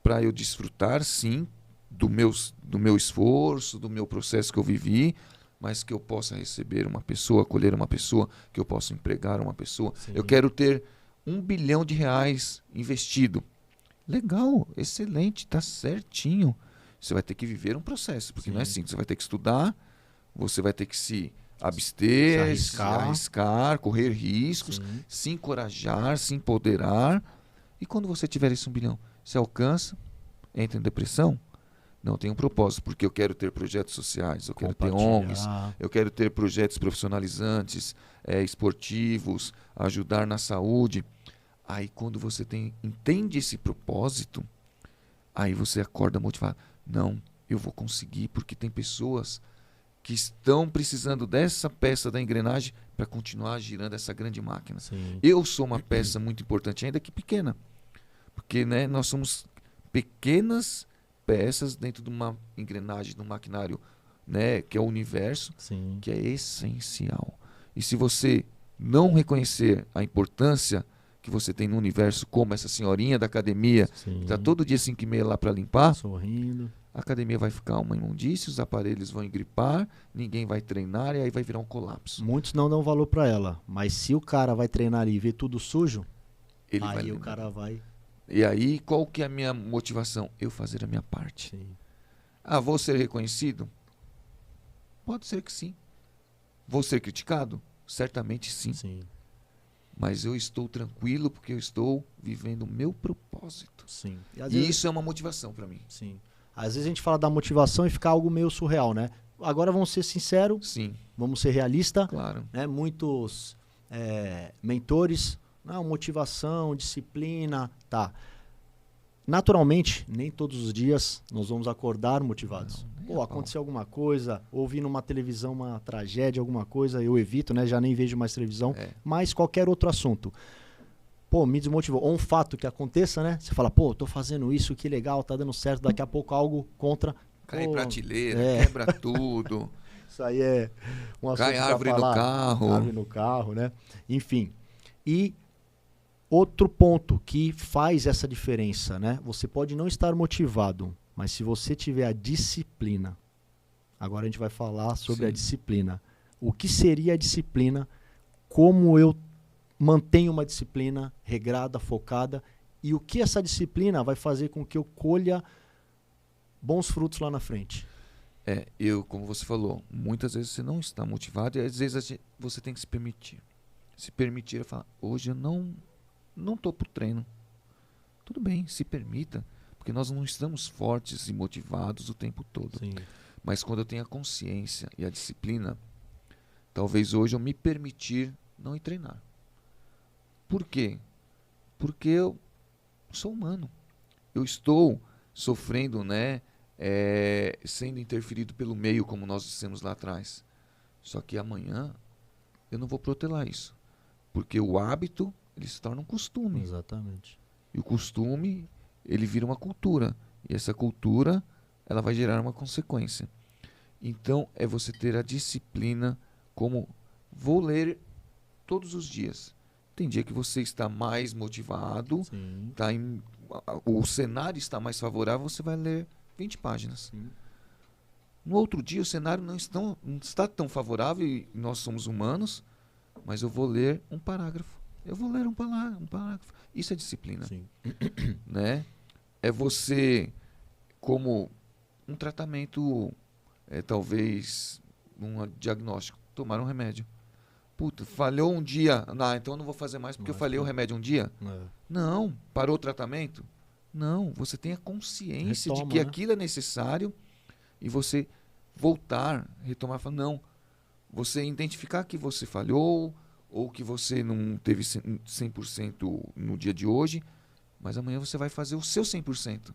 para eu desfrutar, sim, do meu esforço, do meu processo que eu vivi, mas que eu possa receber uma pessoa, acolher uma pessoa, que eu possa empregar uma pessoa. Sim. Eu quero ter R$1 bilhão investido. Legal, excelente, está certinho. Você vai ter que viver um processo, porque não é simples. Você vai ter que estudar, você vai ter que se abster, se arriscar, correr riscos, se encorajar, se empoderar. E quando você tiver esse 1 bilhão, você alcança, entra em depressão? Não, tem um propósito, porque eu quero ter projetos sociais, eu quero ter ONGs, eu quero ter projetos profissionalizantes, esportivos, ajudar na saúde. Aí quando você entende esse propósito, aí você acorda motivado. Não, eu vou conseguir, porque tem pessoas que estão precisando dessa peça da engrenagem para continuar girando essa grande máquina. Eu sou uma peça muito importante, ainda que pequena, Porque, né, nós somos pequenas peças dentro de uma engrenagem, de um maquinário, né, que é o universo, Sim. que é essencial. E se você não reconhecer a importância que você tem no universo, como essa senhorinha da academia, que está todo dia 5h30 lá para limpar, sorrindo, a academia vai ficar uma imundície, os aparelhos vão engripar, ninguém vai treinar e aí vai virar um colapso. Muitos não dão valor para ela, mas se o cara vai treinar e ver tudo sujo, Ele aí vai o lembrar. cara vai... E aí, qual que é a minha motivação? Eu fazer a minha parte. Sim. Ah, vou ser reconhecido? Pode ser que sim. Vou ser criticado? Certamente sim. Sim. Mas eu estou tranquilo porque eu estou vivendo o meu propósito. Sim. E isso é uma motivação para mim. Sim. Às vezes a gente fala da motivação e fica algo meio surreal, né? Agora vamos ser sinceros, Sim, vamos ser realistas, claro. né? Muitos mentores, não, motivação, disciplina, tá. Naturalmente, nem todos os dias nós vamos acordar motivados. Não, Pô, aconteceu alguma coisa, ouvi numa televisão uma tragédia, alguma coisa, eu evito, né? Já nem vejo mais televisão, mas qualquer outro assunto. Pô, me desmotivou. Ou um fato que aconteça, né? Você fala, pô, tô fazendo isso, que legal, tá dando certo, daqui a pouco algo contra. Cai pô, prateleira, quebra tudo. Isso aí é um assunto Cai árvore no carro. Árvore no carro, né? Enfim. E outro ponto que faz essa diferença, né? Você pode não estar motivado, mas se você tiver a disciplina, agora a gente vai falar sobre Sim. a disciplina. O que seria a disciplina? Como eu mantenho uma disciplina regrada, focada, e o que essa disciplina vai fazer com que eu colha bons frutos lá na frente? Como você falou, muitas vezes você não está motivado e às vezes você tem que se permitir. Se permitir, falar, hoje eu não estou para o treino. Tudo bem, se permita, porque nós não estamos fortes e motivados o tempo todo. Sim. Mas quando eu tenho a consciência e a disciplina, talvez hoje eu me permitir não ir treinar. Por quê? Porque eu sou humano. Eu estou sofrendo, né, sendo interferido pelo meio, como nós dissemos lá atrás. Só que amanhã eu não vou protelar isso. Porque o hábito, ele se torna um costume. Exatamente. E o costume, ele vira uma cultura. E essa cultura, ela vai gerar uma consequência. Então, é você ter a disciplina como vou ler todos os dias. Tem dia que você está mais motivado, o cenário está mais favorável, você vai ler 20 páginas. Sim. No outro dia, o cenário não está tão favorável, e nós somos humanos, mas eu vou ler um parágrafo. Eu vou ler um parágrafo. Isso é disciplina. Sim. Né? É você, como um tratamento, talvez um diagnóstico, tomar um remédio. Puta, falhou um dia. Então eu não vou fazer mais porque eu falhei o remédio um dia. Não. Parou o tratamento? Não. Você tem a consciência de que aquilo é necessário e você voltar, retomar, falar, não. Você identificar que você falhou ou que você não teve 100% no dia de hoje, mas amanhã você vai fazer o seu 100%.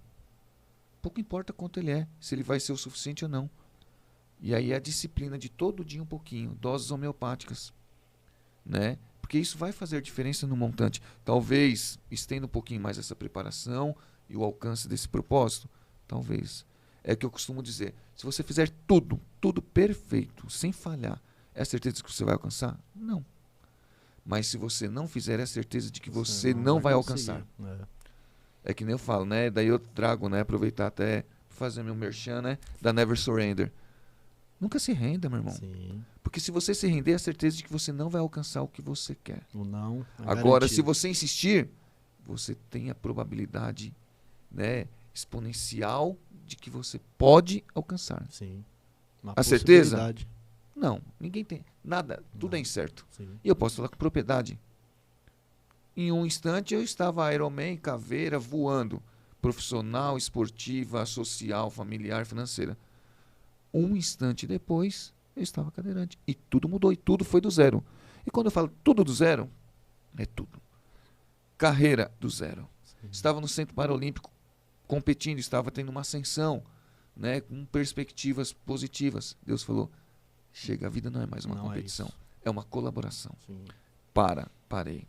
Pouco importa quanto ele é, se ele vai ser o suficiente ou não. E aí é a disciplina de todo dia um pouquinho, doses homeopáticas. Né? Porque isso vai fazer diferença no montante. Talvez estenda um pouquinho mais essa preparação e o alcance desse propósito. Talvez. É o que eu costumo dizer. Se você fizer tudo perfeito, sem falhar, é a certeza que você vai alcançar? Não. Mas se você não fizer, é a certeza de que você não vai alcançar. É que nem eu falo, né? Daí eu trago, né? Aproveitar até fazer meu merchan, né? Da Never Surrender. Nunca se renda, meu irmão. Sim. Porque se você se render, é a certeza de que você não vai alcançar o que você quer. O não. Agora, se você insistir, você tem a probabilidade, né, exponencial de que você pode alcançar. Sim. A certeza? Não, ninguém tem. Nada, tudo é incerto. Sim. E eu posso falar com propriedade. Em um instante eu estava Ironman, caveira, voando. Profissional, esportiva, social, familiar, financeira. Um instante depois, eu estava cadeirante. E tudo mudou, e tudo foi do zero. E quando eu falo tudo do zero, é tudo. Carreira do zero. Sim. Estava no Centro Paralímpico competindo, estava tendo uma ascensão, né, com perspectivas positivas. Deus falou, chega, a vida não é mais uma competição, é uma colaboração. Sim. Parei.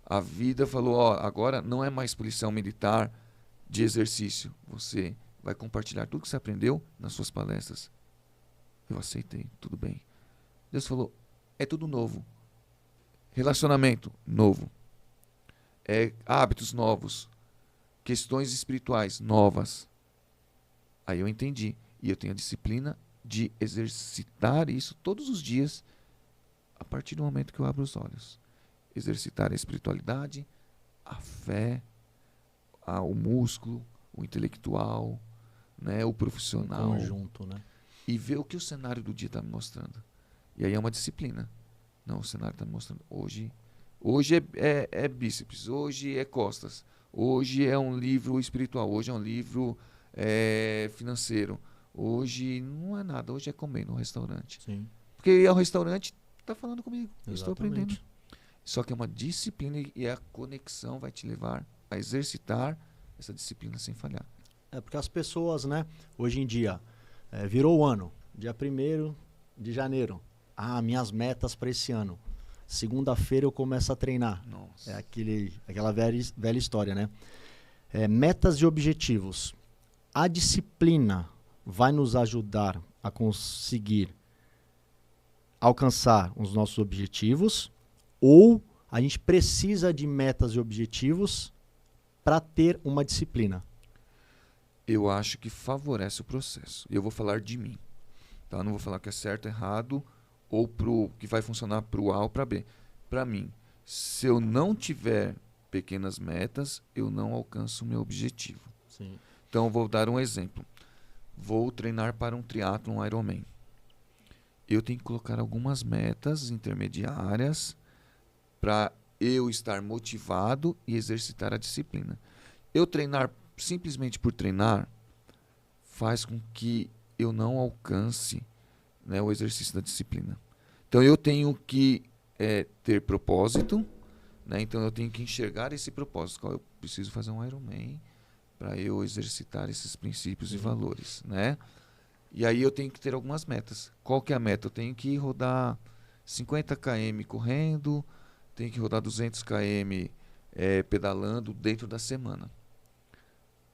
A vida falou, ó, agora não é mais policial militar de exercício. Você vai compartilhar tudo que você aprendeu nas suas palestras. Eu aceitei, tudo bem. Deus falou, é tudo novo. Relacionamento, novo. Hábitos novos. Questões espirituais, novas. Aí eu entendi. E eu tenho a disciplina de exercitar isso todos os dias, a partir do momento que eu abro os olhos. Exercitar a espiritualidade, a fé, o músculo, o intelectual, né, o profissional. Conjunto, né? E ver o que o cenário do dia está me mostrando. E aí é uma disciplina. Não, o cenário está me mostrando. Hoje é bíceps, hoje é costas, hoje é um livro espiritual, hoje é um livro financeiro, hoje não é nada, hoje é comer no restaurante. Sim. Porque ir ao restaurante está falando comigo, estou Exatamente. aprendendo. Só que é uma disciplina e a conexão vai te levar a exercitar essa disciplina sem falhar. É porque as pessoas, né, hoje em dia, virou o ano, dia 1º de janeiro. Minhas metas para esse ano. Segunda-feira eu começo a treinar. Nossa. É aquela velha história, né? Metas e objetivos. A disciplina vai nos ajudar a conseguir alcançar os nossos objetivos, ou a gente precisa de metas e objetivos para ter uma disciplina? Eu acho que favorece o processo. Eu vou falar de mim. Tá? Não vou falar que é certo, errado, ou que vai funcionar para o A ou para B. Para mim, se eu não tiver pequenas metas, eu não alcanço o meu objetivo. Sim. Então, eu vou dar um exemplo. Vou treinar para um triatlon, um Ironman. Eu tenho que colocar algumas metas intermediárias para eu estar motivado e exercitar a disciplina. Eu treinar simplesmente por treinar faz com que eu não alcance, né, o exercício da disciplina. Então eu tenho que ter propósito, né? Então eu tenho que enxergar esse propósito. Eu preciso fazer um Ironman para eu exercitar esses princípios e valores, né? E aí eu tenho que ter algumas metas. Qual que é a meta? Eu tenho que rodar 50 km correndo, tenho que rodar 200 km pedalando dentro da semana.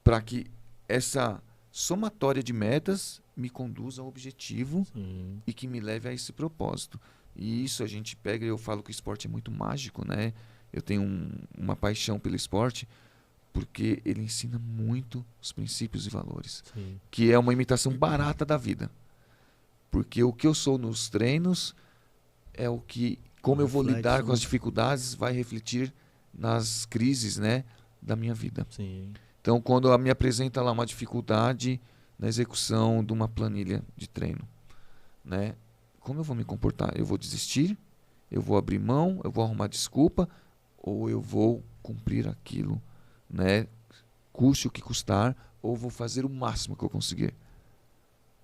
Para que essa somatória de metas me conduza ao objetivo. Sim. E que me leve a esse propósito. E isso a gente pega, eu falo que o esporte é muito mágico, né? Eu tenho uma paixão pelo esporte, porque ele ensina muito os princípios e valores. Sim. Que é uma imitação barata da vida. Porque o que eu sou nos treinos é o que, como eu vou lidar com as dificuldades, vai refletir nas crises, né, da minha vida. Sim. Então, quando me apresenta lá uma dificuldade na execução de uma planilha de treino, né, como eu vou me comportar? Eu vou desistir? Eu vou abrir mão? Eu vou arrumar desculpa? Ou eu vou cumprir aquilo, né, custe o que custar, ou vou fazer o máximo que eu conseguir?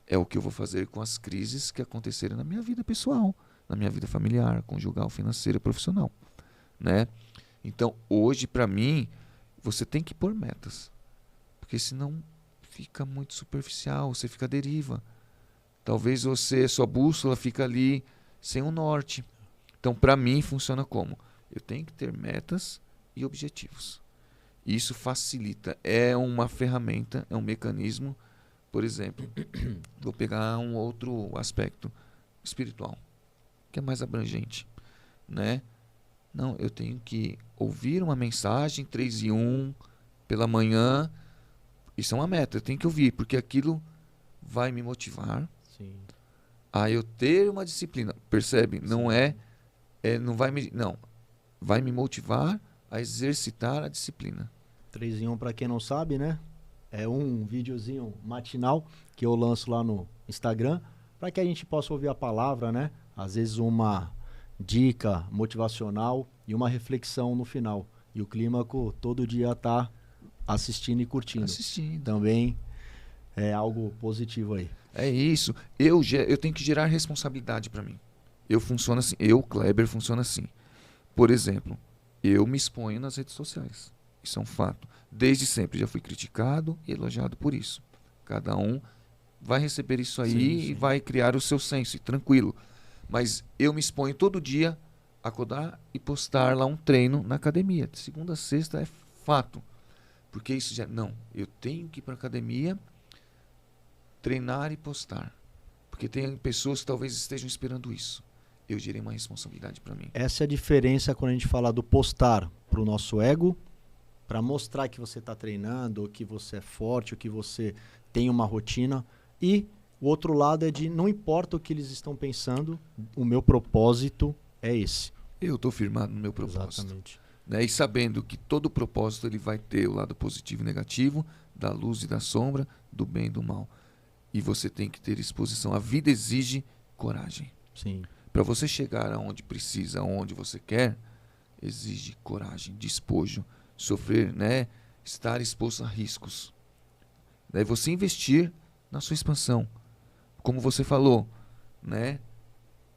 É o que eu vou fazer com as crises que acontecerem na minha vida pessoal, na minha vida familiar, conjugal, financeira e profissional, né? Então, hoje, para mim, você tem que pôr metas, porque senão fica muito superficial, você fica à deriva. Talvez sua bússola fica ali sem um norte. Então, para mim, funciona como? Eu tenho que ter metas e objetivos. Isso facilita, é uma ferramenta, é um mecanismo. Por exemplo, vou pegar um outro aspecto espiritual, que é mais abrangente, né? Não, eu tenho que ouvir uma mensagem 3 em 1 pela manhã. Isso é uma meta, eu tenho que ouvir, porque aquilo vai me motivar. Sim. A eu ter uma disciplina. Percebe? Não não vai me motivar a exercitar a disciplina. 3 em 1, para quem não sabe, né? É um videozinho matinal que eu lanço lá no Instagram, para que a gente possa ouvir a palavra, né? Às vezes uma dica motivacional e uma reflexão no final. E o Clímaco todo dia tá assistindo e curtindo. Também é algo positivo aí. É isso. Eu tenho que gerar responsabilidade para mim. Eu funciono assim. Kleber, funciona assim. Por exemplo, eu me exponho nas redes sociais. Isso é um fato. Desde sempre já fui criticado e elogiado por isso. Cada um vai receber isso aí e vai criar o seu senso, e tranquilo. Mas eu me exponho todo dia acordar e postar lá um treino na academia. De segunda a sexta é fato. Porque isso já... Não, eu tenho que ir para a academia, treinar e postar. Porque tem pessoas que talvez estejam esperando isso. Eu gerei uma responsabilidade para mim. Essa é a diferença quando a gente fala do postar para o nosso ego, para mostrar que você está treinando, ou que você é forte, ou que você tem uma rotina. E o outro lado é de não importa o que eles estão pensando, o meu propósito é esse. Eu estou firmado no meu propósito. Exatamente. Né? E sabendo que todo propósito ele vai ter o lado positivo e negativo, da luz e da sombra, do bem e do mal. E você tem que ter exposição. A vida exige coragem. Sim. Para você chegar aonde precisa, aonde você quer, exige coragem, despojo, sofrer, né? Estar exposto a riscos. Daí você investir na sua expansão. Como você falou, né?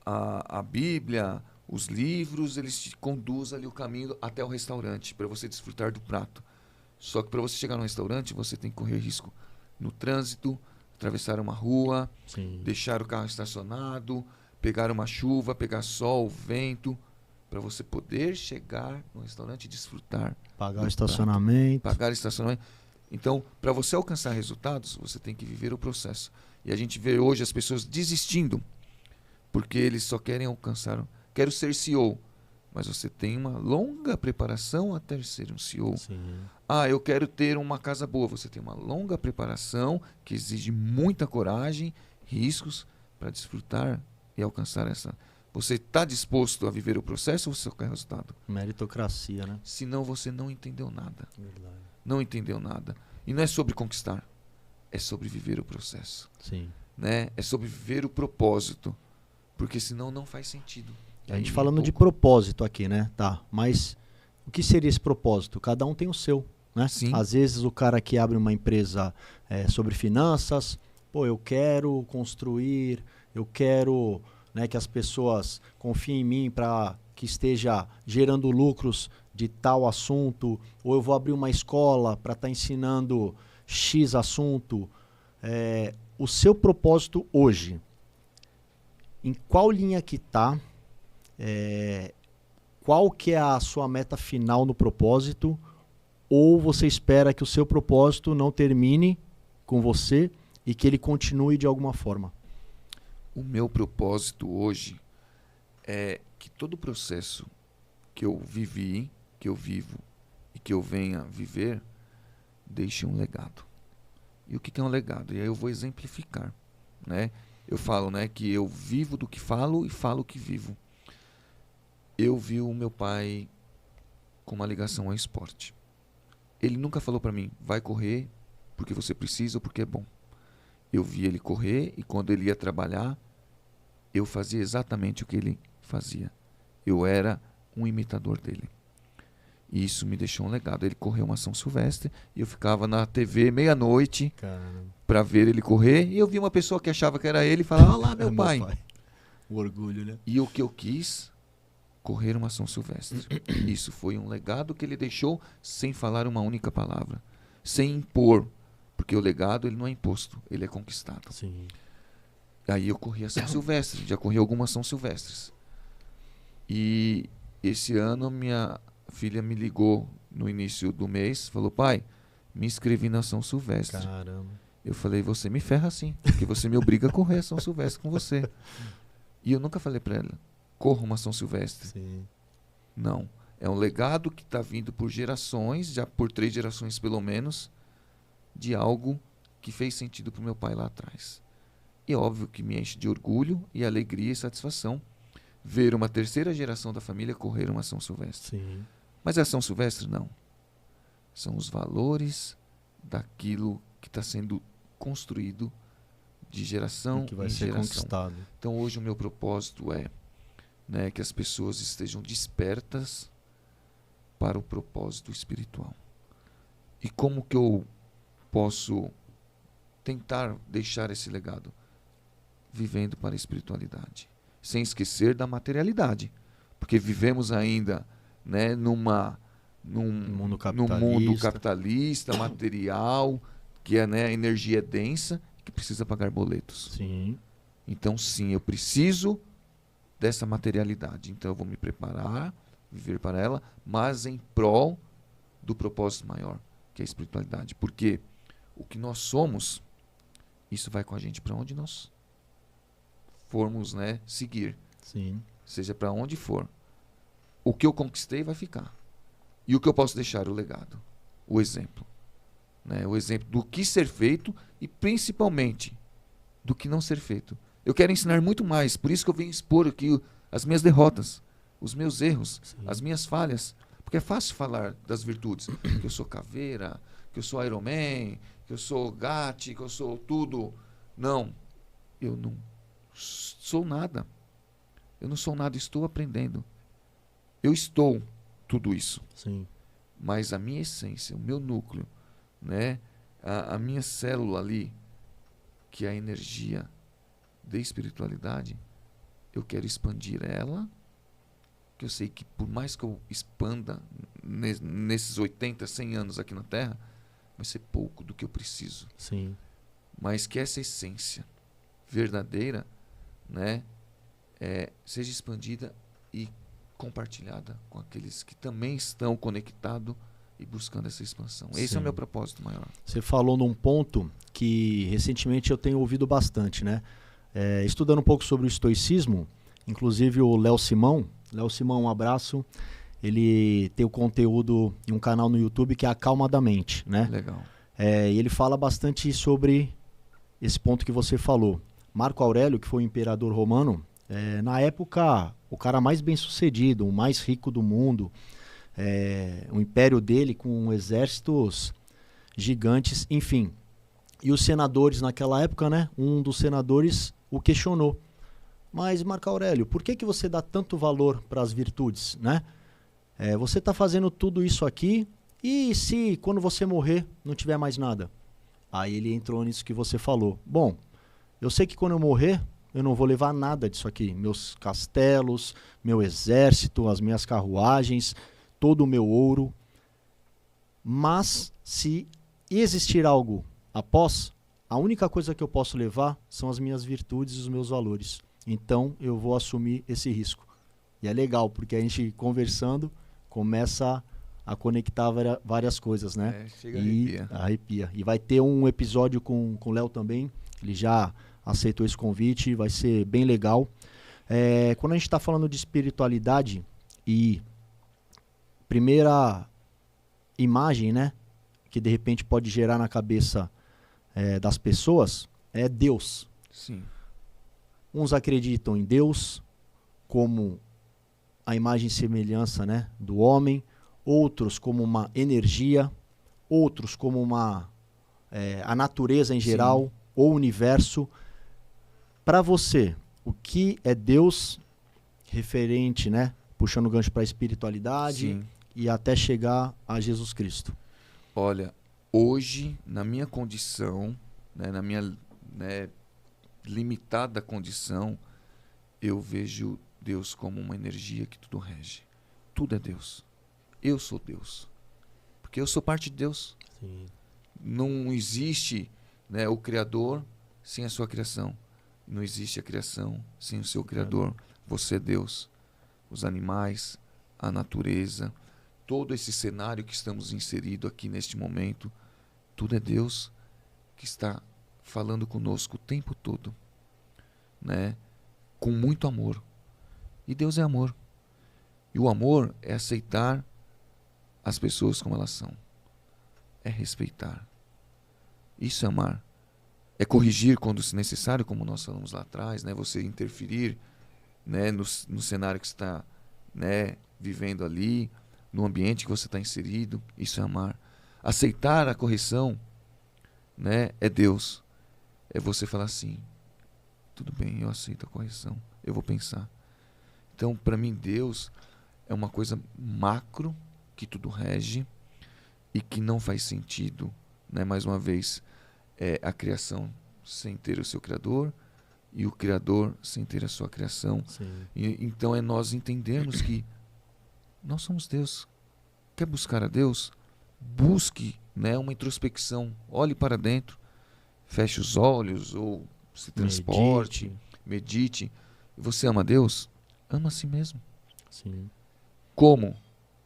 A Bíblia, os livros, eles te conduzem ali o caminho até o restaurante, para você desfrutar do prato. Só que para você chegar no restaurante, você tem que correr risco no trânsito, atravessar uma rua, Sim. deixar o carro estacionado, pegar uma chuva, pegar sol, vento, para você poder chegar no restaurante e desfrutar. Pagar o estacionamento. Pagar o estacionamento. Então, para você alcançar resultados, você tem que viver o processo. E a gente vê hoje as pessoas desistindo, porque eles só querem alcançar. Quero ser CEO, mas você tem uma longa preparação até ser um CEO. Sim. Ah, eu quero ter uma casa boa. Você tem uma longa preparação que exige muita coragem, riscos para desfrutar e alcançar essa. Você está disposto a viver o processo ou você só quer resultado? Meritocracia, né? Senão você não entendeu nada. Verdade. Não entendeu nada. E não é sobre conquistar, é sobre viver o processo. Sim. Né? É sobre viver o propósito. Porque senão não faz sentido. A gente falando de propósito aqui, né? Tá. Mas o que seria esse propósito? Cada um tem o seu, né? Sim. Às vezes o cara que abre uma empresa sobre finanças, pô, eu quero construir, eu quero, né, que as pessoas confiem em mim para que esteja gerando lucros de tal assunto, ou eu vou abrir uma escola para estar ensinando X assunto. O seu propósito hoje, em qual linha que está? Qual que é a sua meta final no propósito? Ou você espera que o seu propósito não termine com você e que ele continue de alguma forma? O meu propósito hoje é que todo o processo que eu vivi, que eu vivo e que eu venha viver, deixe um legado. E o que é um legado? E aí eu vou exemplificar, né? Eu falo, né, que eu vivo do que falo e falo o que vivo. Eu vi o meu pai com uma ligação ao esporte. Ele nunca falou para mim, vai correr porque você precisa ou porque é bom. Eu vi ele correr e quando ele ia trabalhar, eu fazia exatamente o que ele fazia. Eu era um imitador dele. E isso me deixou um legado. Ele correu uma São Silvestre e eu ficava na TV meia-noite para ver ele correr. E eu vi uma pessoa que achava que era ele e falava, olha lá, meu pai. O orgulho, né? E o que eu quis, correr uma São Silvestre. Isso foi um legado que ele deixou sem falar uma única palavra. Sem impor. Porque o legado ele não é imposto, ele é conquistado. Sim. Aí eu corri a São Silvestre, já corri algumas São Silvestres. E esse ano minha filha me ligou no início do mês, falou, pai, me inscrevi na São Silvestre. Caramba. Eu falei, você me ferra sim, porque você me obriga a correr a São Silvestre com você. E eu nunca falei para ela, corra uma São Silvestre. Sim. Não, é um legado que está vindo por gerações, já por 3 gerações pelo menos, de algo que fez sentido para o meu pai lá atrás. E é óbvio que me enche de orgulho e alegria e satisfação ver uma 3ª geração da família correr uma São Silvestre. Sim. Mas a São Silvestre não. São os valores daquilo que está sendo construído de geração que vai em ser geração. conquistado. Então hoje o meu propósito é, né, que as pessoas estejam despertas para o propósito espiritual. E como que eu posso tentar deixar esse legado? Vivendo para a espiritualidade, sem esquecer da materialidade, porque vivemos ainda, né, num mundo capitalista, material, que né, a energia é densa, que precisa pagar boletos. Sim. Então sim, eu preciso dessa materialidade. Então eu vou me preparar, viver para ela, mas em prol do propósito maior, que é a espiritualidade. Porque o que nós somos, isso vai com a gente para onde nós formos, né, seguir. Sim. Seja para onde for. O que eu conquistei vai ficar. E o que eu posso deixar? O legado. O exemplo. Né? O exemplo do que ser feito e principalmente do que não ser feito. Eu quero ensinar muito mais, por isso que eu venho expor aqui as minhas derrotas, os meus erros, Sim. as minhas falhas. Porque é fácil falar das virtudes. Que eu sou caveira, que eu sou Iron Man, que eu sou Gatti, que eu sou tudo. Não, eu não sou nada. Eu não sou nada, estou aprendendo. Eu estou tudo isso. Sim. Mas a minha essência, o meu núcleo, né, a minha célula ali, que é a energia da espiritualidade, eu quero expandir ela, que eu sei que por mais que eu expanda nesses 80, 100 anos aqui na Terra, vai ser pouco do que eu preciso. Sim. Mas que essa essência verdadeira, né, seja expandida e compartilhada com aqueles que também estão conectados e buscando essa expansão. Esse Sim. é o meu propósito maior. Você falou num ponto que recentemente eu tenho ouvido bastante, né? Estudando um pouco sobre o estoicismo, inclusive o Léo Simão, um abraço, ele tem o conteúdo em um canal no YouTube que é A Calma da Mente, né? Legal. E ele fala bastante sobre esse ponto que você falou. Marco Aurélio, que foi o imperador romano, na época o cara mais bem sucedido, o mais rico do mundo, o império dele com exércitos gigantes, enfim. E os senadores naquela época, né? Um dos senadores o questionou. Mas, Marco Aurélio, por que você dá tanto valor para as virtudes, né? Você está fazendo tudo isso aqui e se quando você morrer não tiver mais nada? Aí ele entrou nisso que você falou. Bom, eu sei que quando eu morrer eu não vou levar nada disso aqui. Meus castelos, meu exército, as minhas carruagens, todo o meu ouro. Mas se existir algo após, a única coisa que eu posso levar são as minhas virtudes e os meus valores. Então eu vou assumir esse risco. E é legal, porque a gente conversando começa a conectar várias coisas, né? Chega a arrepia. E vai ter um episódio com o Léo também, ele já aceitou esse convite, vai ser bem legal. Quando a gente está falando de espiritualidade e primeira imagem, né, que de repente pode gerar na cabeça das pessoas, é Deus. Sim. Uns acreditam em Deus como a imagem e semelhança, né, do homem, outros como uma energia, outros como a natureza em geral, sim, ou o universo. Para você, o que é Deus referente, né, puxando o gancho para a espiritualidade, sim, e até chegar a Jesus Cristo? Olha, hoje, na minha condição, né, na minha limitada condição, eu vejo Deus como uma energia que tudo rege. Tudo é Deus. Eu sou Deus. Porque eu sou parte de Deus. Sim. Não existe, né, o Criador sem a sua criação. Não existe a criação sem o seu Criador. Você é Deus. Os animais, a natureza, todo esse cenário que estamos inseridos aqui neste momento, tudo é Deus que está falando conosco o tempo todo, né? Com muito amor. E Deus é amor. E o amor é aceitar as pessoas como elas são. É respeitar. Isso é amar. É corrigir quando se necessário, como nós falamos lá atrás, né? Você interferir, né, no cenário que você está, né, vivendo ali, no ambiente que você está inserido. Isso é amar. Aceitar a correção, né, é Deus. É você falar assim, tudo bem, eu aceito a correção, eu vou pensar. Então, para mim, Deus é uma coisa macro, que tudo rege, e que não faz sentido, né, mais uma vez, a criação sem ter o seu Criador, e o Criador sem ter a sua criação. Então, é nós entendermos que nós somos Deus. Quer buscar a Deus? Busque, né, uma introspecção, olhe para dentro, feche os olhos ou se transporte, medite. Você ama Deus? Ama a si mesmo. Sim. Como?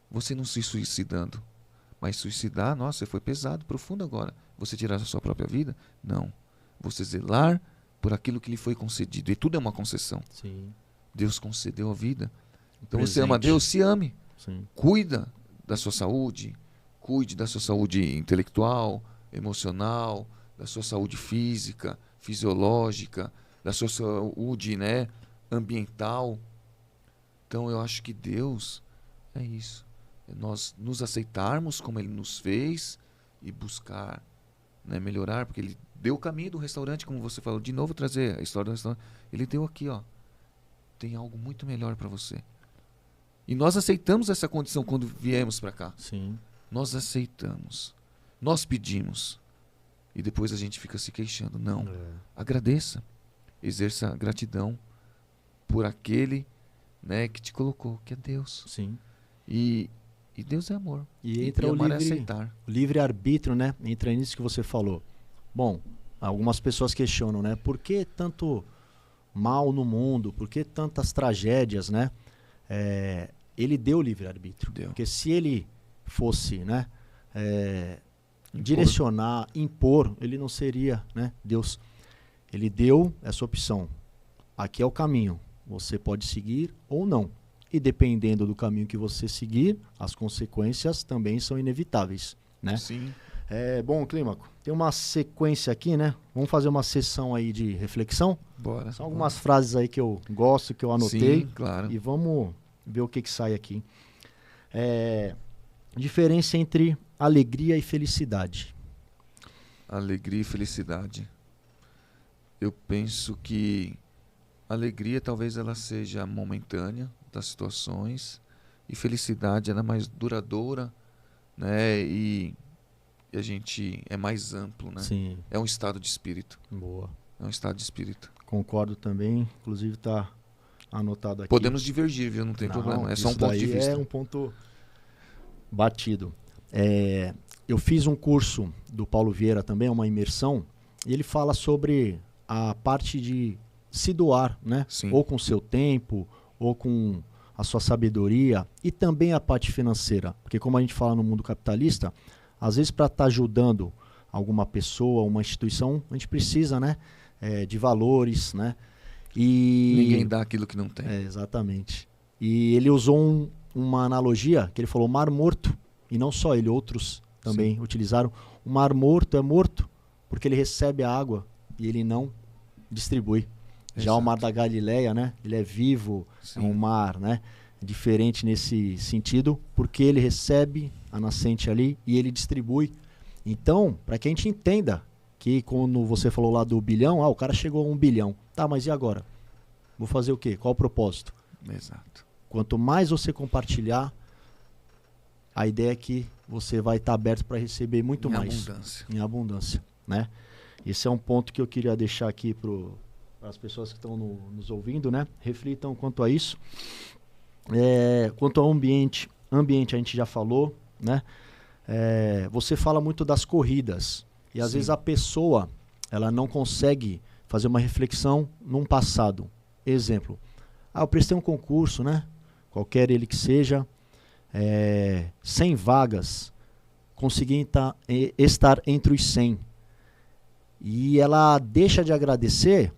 Você não se suicidando. Mas suicidar, nossa, foi pesado, profundo agora. Você tirar a sua própria vida? Não. Você zelar por aquilo que lhe foi concedido. E tudo é uma concessão. Sim. Deus concedeu a vida. Então Presente. você ama a Deus, se ame. Sim. Cuida da sua saúde. Cuide da sua saúde intelectual, emocional, da sua saúde física, fisiológica, da sua saúde, né, ambiental. Então eu acho que Deus é isso. É nós nos aceitarmos como Ele nos fez e buscar, né, melhorar, porque Ele deu o caminho do restaurante, como você falou. De novo trazer a história do restaurante. Ele deu aqui, ó. Tem algo muito melhor para você. E nós aceitamos essa condição quando viemos para cá. Sim. Nós aceitamos. Nós pedimos. E depois a gente fica se queixando. Não. Agradeça. Exerça gratidão por aquele, né, que te colocou, que é Deus. Sim. E Deus é amor. E entra o amar é livre, aceitar. o livre-arbítrio, né? Entra nisso que você falou. Bom, algumas pessoas questionam, né? Por que tanto mal no mundo? Por que tantas tragédias, né? Ele deu o livre-arbítrio. Deu. Porque se ele fosse, né? Direcionar, impor, ele não seria, né? Deus. Ele deu essa opção. Aqui é o caminho. Você pode seguir ou não. E dependendo do caminho que você seguir, as consequências também são inevitáveis, né? Sim. Bom, Clímaco, tem uma sequência aqui, né? Vamos fazer uma sessão aí de reflexão. Bora. São algumas frases aí que eu gosto, que eu anotei. Sim, claro. E vamos ver o que sai aqui. Diferença entre alegria e felicidade. Alegria e felicidade. Eu penso que a alegria talvez ela seja momentânea das situações e felicidade ela é mais duradoura, né? E a gente é mais amplo, né? Sim. É um estado de espírito. Boa. É um estado de espírito. Concordo também. Inclusive está anotado aqui. Podemos divergir, viu? Não tem problema. É só um ponto de vista. É um ponto batido. Eu fiz um curso do Paulo Vieira também, uma imersão, e ele fala sobre a parte de se doar, né? Sim. Ou com o seu tempo, ou com a sua sabedoria, e também a parte financeira. Porque como a gente fala no mundo capitalista, às vezes para estar ajudando alguma pessoa, uma instituição, a gente precisa, né? De valores, né? E ninguém dá aquilo que não tem. Exatamente. E ele usou uma analogia, que ele falou mar morto, e não só ele, outros também Sim. utilizaram. O mar morto é morto porque ele recebe a água e ele não distribui. Já o mar da Galileia, né? Ele é vivo, Sim. é um mar, né? Diferente nesse sentido, porque ele recebe a nascente ali e ele distribui. Então, para que a gente entenda que quando você falou lá do bilhão, o cara chegou a 1 bilhão. Tá, mas e agora? Vou fazer o quê? Qual o propósito? Exato. Quanto mais você compartilhar, a ideia é que você vai estar aberto para receber muito mais. Em abundância, né? Esse é um ponto que eu queria deixar aqui para as pessoas que estão nos ouvindo, né? Reflitam quanto a isso. Quanto ao ambiente a gente já falou, né? Você fala muito das corridas e às Sim. vezes a pessoa ela não consegue fazer uma reflexão num passado. Exemplo, eu prestei um concurso, né? Qualquer ele que seja, 100 vagas, consegui estar entre os 100. E ela deixa de agradecer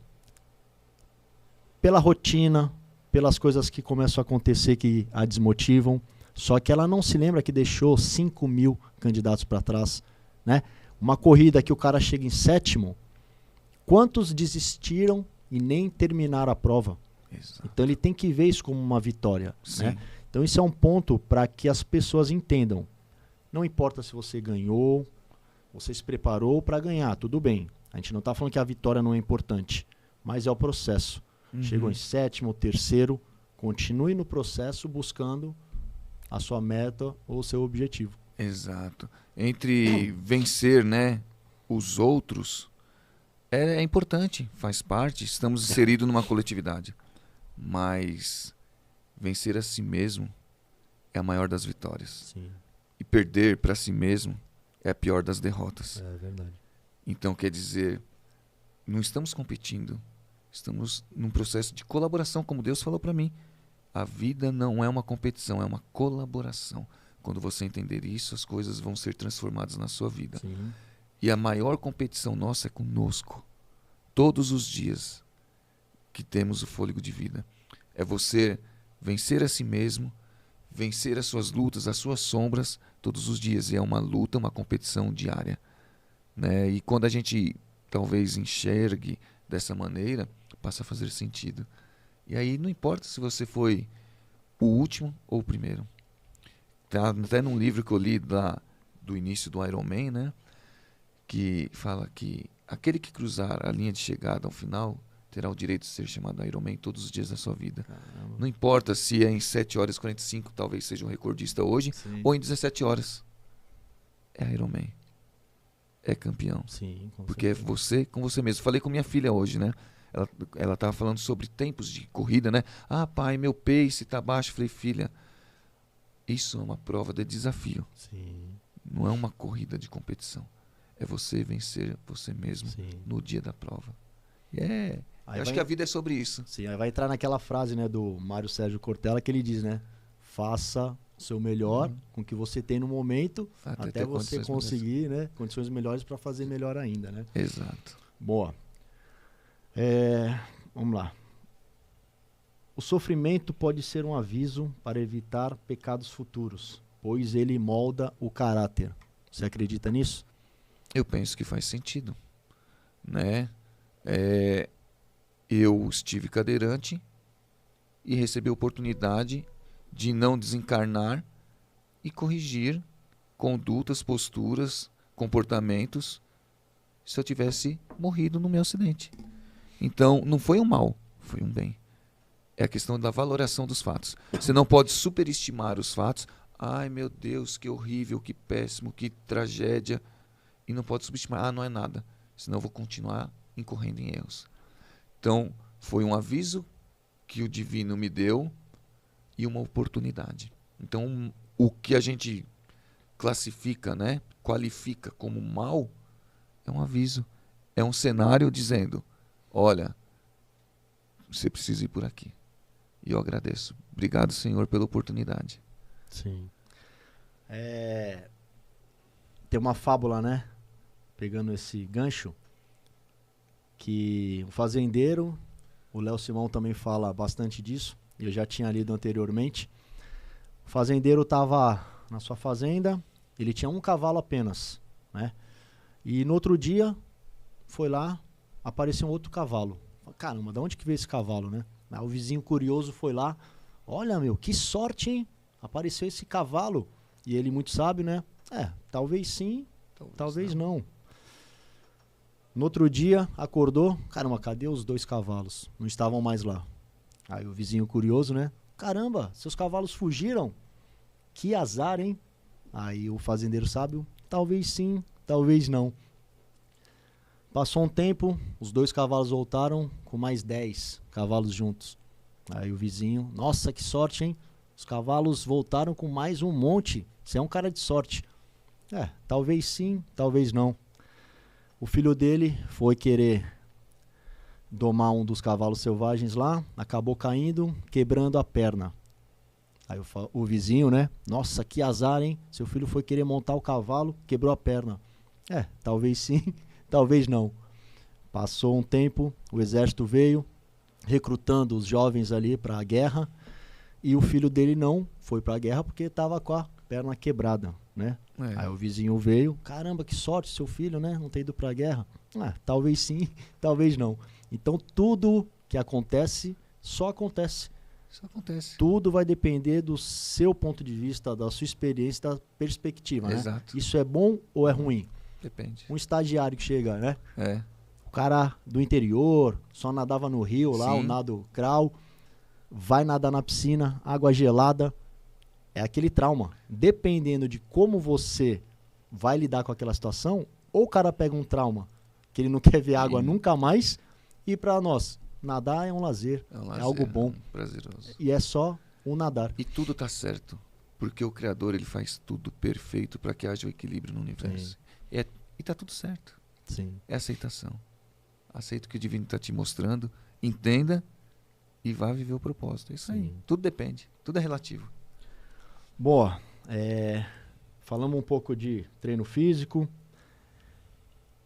pela rotina, pelas coisas que começam a acontecer que a desmotivam. Só que ela não se lembra que deixou 5.000 candidatos para trás, né? Uma corrida que o cara chega em 7º, quantos desistiram e nem terminaram a prova? Exato. Então ele tem que ver isso como uma vitória, Sim. né? Então isso é um ponto para que as pessoas entendam. Não importa se você ganhou, você se preparou para ganhar, tudo bem. A gente não está falando que a vitória não é importante, mas é o processo. Uhum. Chegou em 7º, 3º, continue no processo buscando a sua meta ou o seu objetivo. Exato. Entre vencer, né, os outros, é importante, faz parte, estamos inseridos numa coletividade. Mas vencer a si mesmo é a maior das vitórias. Sim. E perder para si mesmo é a pior das derrotas. É verdade. Então, quer dizer, não estamos competindo. Estamos num processo de colaboração, como Deus falou para mim. A vida não é uma competição, é uma colaboração. Quando você entender isso, as coisas vão ser transformadas na sua vida. Sim. E a maior competição nossa é conosco. Todos os dias que temos o fôlego de vida. É você vencer a si mesmo, vencer as suas lutas, as suas sombras, todos os dias. E é uma luta, uma competição diária. Né? E quando a gente talvez enxergue dessa maneira, passa a fazer sentido. E aí não importa se você foi o último ou o primeiro. Tá até num livro que eu li do início do Iron Man, né? Que fala que aquele que cruzar a linha de chegada ao final terá o direito de ser chamado Iron Man todos os dias da sua vida. Caramba. Não importa se é em 7 horas e 45, talvez seja um recordista hoje, Sim. ou em 17 horas. É Iron Man. É campeão. Sim, com Porque é certeza. você com você mesmo. Falei com minha filha hoje, né? Ela estava falando sobre tempos de corrida, né? Ah, pai, meu pace está baixo. Falei, filha, isso é uma prova de desafio. Sim, Não é uma corrida de competição. É você vencer você mesmo sim. no dia da prova. E Aí eu acho vai- que a vida é sobre isso. Sim, aí vai entrar naquela frase, né, do Mário Sérgio Cortella, que ele diz, né? Faça o seu melhor com o que você tem no momento, até ter você condições conseguir, né, condições melhores para fazer melhor ainda, né? melhores. Exato. Boa. Vamos lá. O sofrimento pode ser um aviso para evitar pecados futuros, pois ele molda o caráter. Você acredita nisso? Eu penso que faz sentido, né? Eu estive cadeirante e recebi a oportunidade de não desencarnar e corrigir condutas, posturas, comportamentos se eu tivesse morrido no meu acidente. Então, não foi um mal, foi um bem. É a questão da valoração dos fatos. Você não pode superestimar os fatos. Ai, meu Deus, que horrível, que péssimo, que tragédia. E não pode subestimar. Ah, não é nada. Senão eu vou continuar incorrendo em erros. Então, foi um aviso que o divino me deu e uma oportunidade. Então, o que a gente classifica, né, qualifica como mal, é um aviso. É um cenário dizendo, olha, você precisa ir por aqui. E eu agradeço. Obrigado, Senhor, pela oportunidade. Sim. Tem uma fábula, né? Pegando esse gancho, que o fazendeiro, o Léo Simão também fala bastante disso, eu já tinha lido anteriormente. O fazendeiro estava na sua fazenda, ele tinha um cavalo apenas, né? E no outro dia, foi lá, apareceu um outro cavalo. Caramba, de onde que veio esse cavalo, né? Aí o vizinho curioso foi lá, olha, meu, que sorte, hein? Apareceu esse cavalo. E ele, muito sábio, né? Talvez sim, talvez não. No outro dia, acordou, caramba, cadê os 2 cavalos? Não estavam mais lá. Aí o vizinho curioso, né? Caramba, seus cavalos fugiram? Que azar, hein? Aí o fazendeiro sábio, talvez sim, talvez não. Passou um tempo, os 2 cavalos voltaram com mais 10 cavalos juntos. Aí o vizinho, nossa, que sorte, hein? Os cavalos voltaram com mais um monte. Você é um cara de sorte. Talvez sim, talvez não. O filho dele foi querer domar um dos cavalos selvagens lá, acabou caindo, quebrando a perna. Aí o vizinho, né? Nossa, que azar, hein? Seu filho foi querer montar o cavalo, quebrou a perna. Talvez sim, talvez não. Passou um tempo, o exército veio, recrutando os jovens ali para a guerra, e o filho dele não foi para a guerra porque estava com a perna quebrada, né? Aí o vizinho veio, caramba, que sorte, seu filho, né? Não ter ido para a guerra. Talvez sim, talvez não. Então tudo que acontece, só acontece. Isso acontece. Tudo vai depender do seu ponto de vista, da sua experiência, da perspectiva, né? Exato. Isso é bom ou é ruim? Depende. Um estagiário que chega, né? É. O cara do interior, só nadava no rio lá, Sim. o nado crawl, vai nadar na piscina, água gelada, é aquele trauma. Dependendo de como você vai lidar com aquela situação, ou o cara pega um trauma, que ele não quer ver água nunca mais, e pra nós, nadar é um lazer, é algo bom. Prazeroso. E é só um nadar. E tudo tá certo, porque o Criador ele faz tudo perfeito para que haja o equilíbrio no universo. E tá tudo certo. Sim. É aceitação. Aceita o que o divino está te mostrando, entenda e vá viver o propósito. É isso aí. Sim. Tudo depende. Tudo é relativo. Boa. Falamos um pouco de treino físico.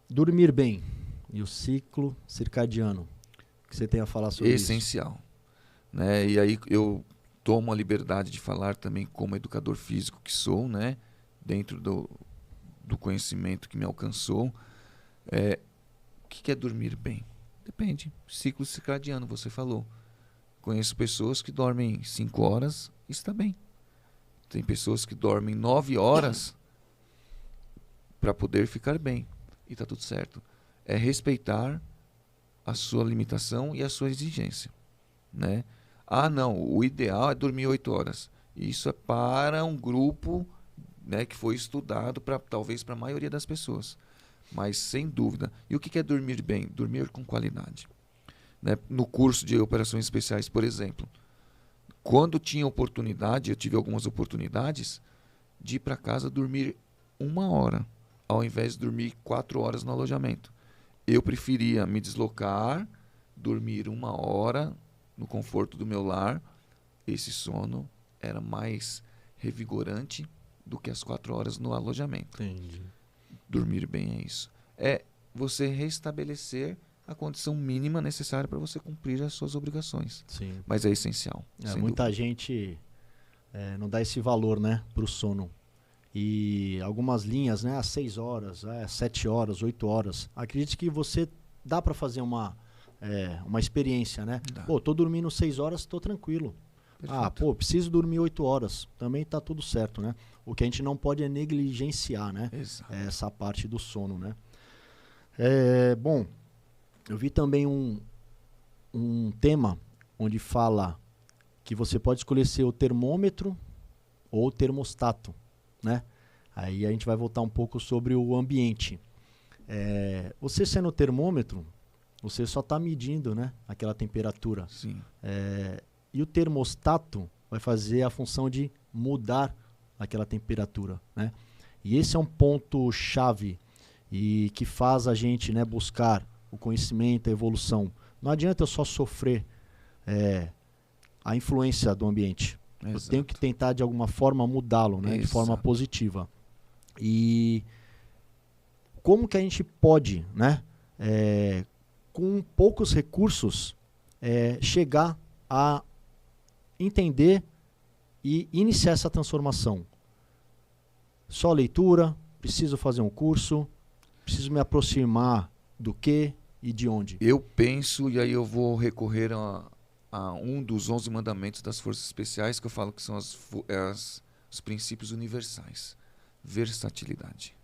Dormir bem e o ciclo circadiano. O que você tem a falar sobre isso? Essencial. Né? E aí eu tomo a liberdade de falar também como educador físico que sou, né? Dentro do conhecimento que me alcançou. O que é dormir bem? Depende. Ciclo circadiano, você falou. Conheço pessoas que dormem 5 horas e está bem. Tem pessoas que dormem 9 horas para poder ficar bem. E está tudo certo. É respeitar a sua limitação e a sua exigência. Né? Ah, não, o ideal é dormir 8 horas. Isso é para um grupo, né, que foi estudado talvez para a maioria das pessoas. Mas sem dúvida. E o que é dormir bem? Dormir com qualidade. Né? No curso de operações especiais, por exemplo, quando tinha oportunidade, eu tive algumas oportunidades de ir para casa dormir 1 hora, ao invés de dormir 4 horas no alojamento. Eu preferia me deslocar, dormir 1 hora no conforto do meu lar. Esse sono era mais revigorante do que as 4 horas no alojamento. Entendi. Dormir bem é isso. É você restabelecer a condição mínima necessária para você cumprir as suas obrigações. Sim. Mas é essencial. Muita gente não dá esse valor, né, para o sono. E algumas linhas, né, às 6 horas, 7 horas, 8 horas. Acredite que você dá para fazer uma experiência, né? Dá. Pô, tô dormindo 6 horas, tô tranquilo. Perfeito. Preciso dormir 8 horas. Também tá tudo certo, né? O que a gente não pode é negligenciar, né? Exato. Essa parte do sono, né? Bom, eu vi também um tema onde fala que você pode escolher ser o termômetro ou o termostato, né? Aí a gente vai voltar um pouco sobre o ambiente. Você sendo o termômetro, você só está medindo, né, aquela temperatura. Sim. E o termostato vai fazer a função de mudar aquela temperatura, né? E esse é um ponto chave e que faz a gente, né, buscar o conhecimento, a evolução. Não adianta eu só sofrer a influência do ambiente. Exato. Eu tenho que tentar de alguma forma mudá-lo, né, de forma positiva. E como que a gente pode, né, com poucos recursos, chegar a entender e iniciar essa transformação? Só leitura? Preciso fazer um curso? Preciso me aproximar do quê e de onde? Eu penso, e aí eu vou recorrer a um dos 11 mandamentos das forças especiais, que eu falo que são os princípios universais. Versatilidade.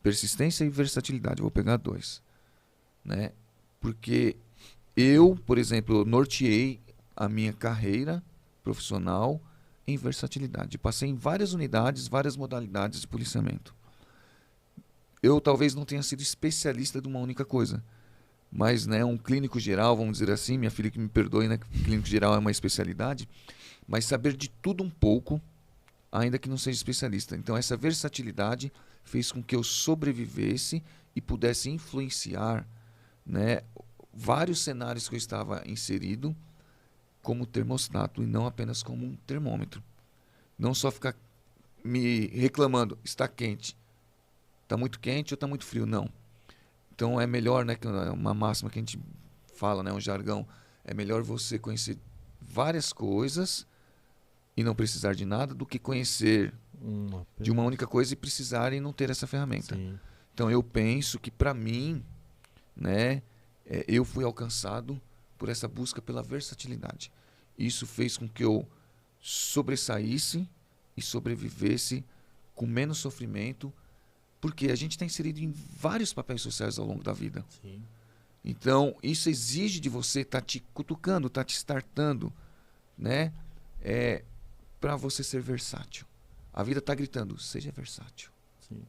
Persistência e versatilidade. Eu vou pegar 2. Né? Porque eu, por exemplo, norteei a minha carreira profissional em versatilidade. Passei em várias unidades, várias modalidades de policiamento. Eu talvez não tenha sido especialista de uma única coisa, mas, né, um clínico geral, vamos dizer assim, minha filha que me perdoe, né, clínico geral é uma especialidade, mas saber de tudo um pouco, ainda que não seja especialista. Então essa versatilidade fez com que eu sobrevivesse e pudesse influenciar, né, vários cenários que eu estava inserido como termostato e não apenas como um termômetro. Não só ficar me reclamando, está quente, está muito quente ou está muito frio, não. Então é melhor, né, que uma máxima que a gente fala, né, um jargão, é melhor você conhecer várias coisas e não precisar de nada do que conhecer de uma única coisa e precisar e não ter essa ferramenta. Sim. Então eu penso que para mim, né, eu fui alcançado por essa busca pela versatilidade. Isso fez com que eu sobressaísse e sobrevivesse com menos sofrimento, porque a gente está inserido em vários papéis sociais ao longo da vida. Sim. Então, isso exige de você estar te cutucando, estar te startando, né? Para você ser versátil. A vida está gritando, seja versátil. Sim.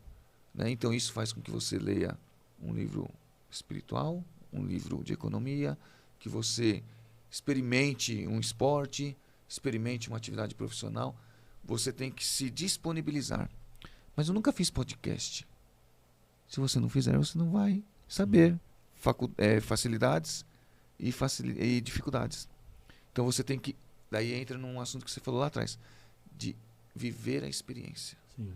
Né? Então, isso faz com que você leia um livro espiritual, um livro de economia, que você experimente um esporte, experimente uma atividade profissional. Você tem que se disponibilizar. Mas eu nunca fiz podcast. Se você não fizer, você não vai saber facilidades e dificuldades. Então você tem que... Daí entra num assunto que você falou lá atrás, de viver a experiência. Sim.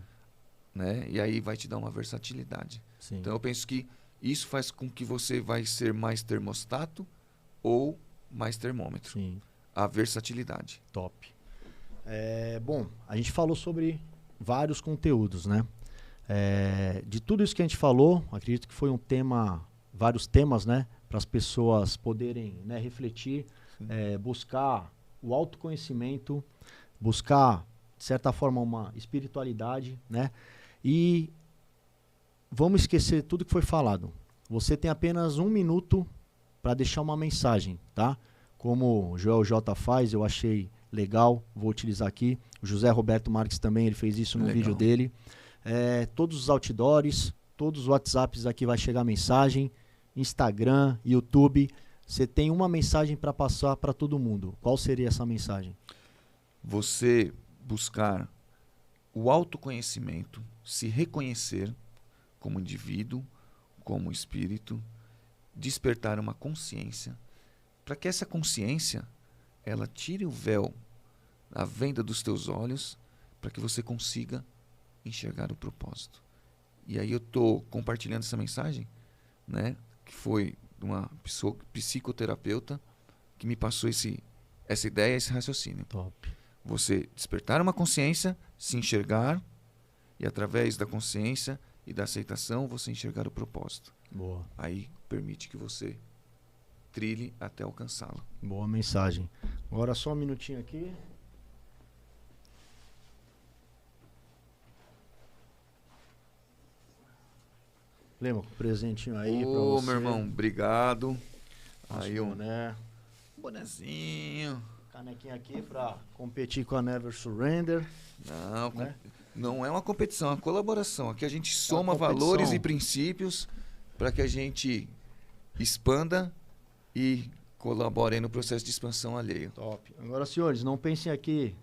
Né? E aí vai te dar uma versatilidade. Sim. Então eu penso que isso faz com que você vai ser mais termostato ou mais termômetro. Sim. A versatilidade. Top. Bom, a gente falou sobre vários conteúdos, né? De tudo isso que a gente falou, acredito que foi vários temas, né? Para as pessoas poderem, né, refletir, buscar o autoconhecimento, buscar, de certa forma, uma espiritualidade, né? E vamos esquecer tudo que foi falado. Você tem apenas 1 minuto para deixar uma mensagem, tá? Como o Joel J faz, eu achei legal, vou utilizar aqui. O José Roberto Marques também, ele fez isso no vídeo dele. Todos os outdoors, todos os WhatsApps aqui vai chegar mensagem, Instagram, YouTube. Você tem uma mensagem para passar para todo mundo. Qual seria essa mensagem? Você buscar o autoconhecimento, se reconhecer como indivíduo, como espírito, despertar uma consciência, para que essa consciência ela tire o véu, a venda dos teus olhos, para que você consiga enxergar o propósito. E aí eu estou compartilhando essa mensagem, né, que foi de uma psicoterapeuta que me passou essa ideia, esse raciocínio. Top. Você despertar uma consciência, se enxergar, e através da consciência e da aceitação, você enxergar o propósito. Boa. Aí permite que você trilhe até alcançá-lo. Boa mensagem. Agora só um minutinho aqui. Lembra, um presentinho aí pra você. Meu irmão, obrigado. Nosso Aí boné. Bonezinho. Canequinha aqui pra competir com a Never Surrender. Não, né? Não é uma competição, é uma colaboração. Aqui a gente soma competição. valores e princípios para que a gente expanda e colabore aí no processo de expansão alheio. Top. Agora, senhores, não pensem aqui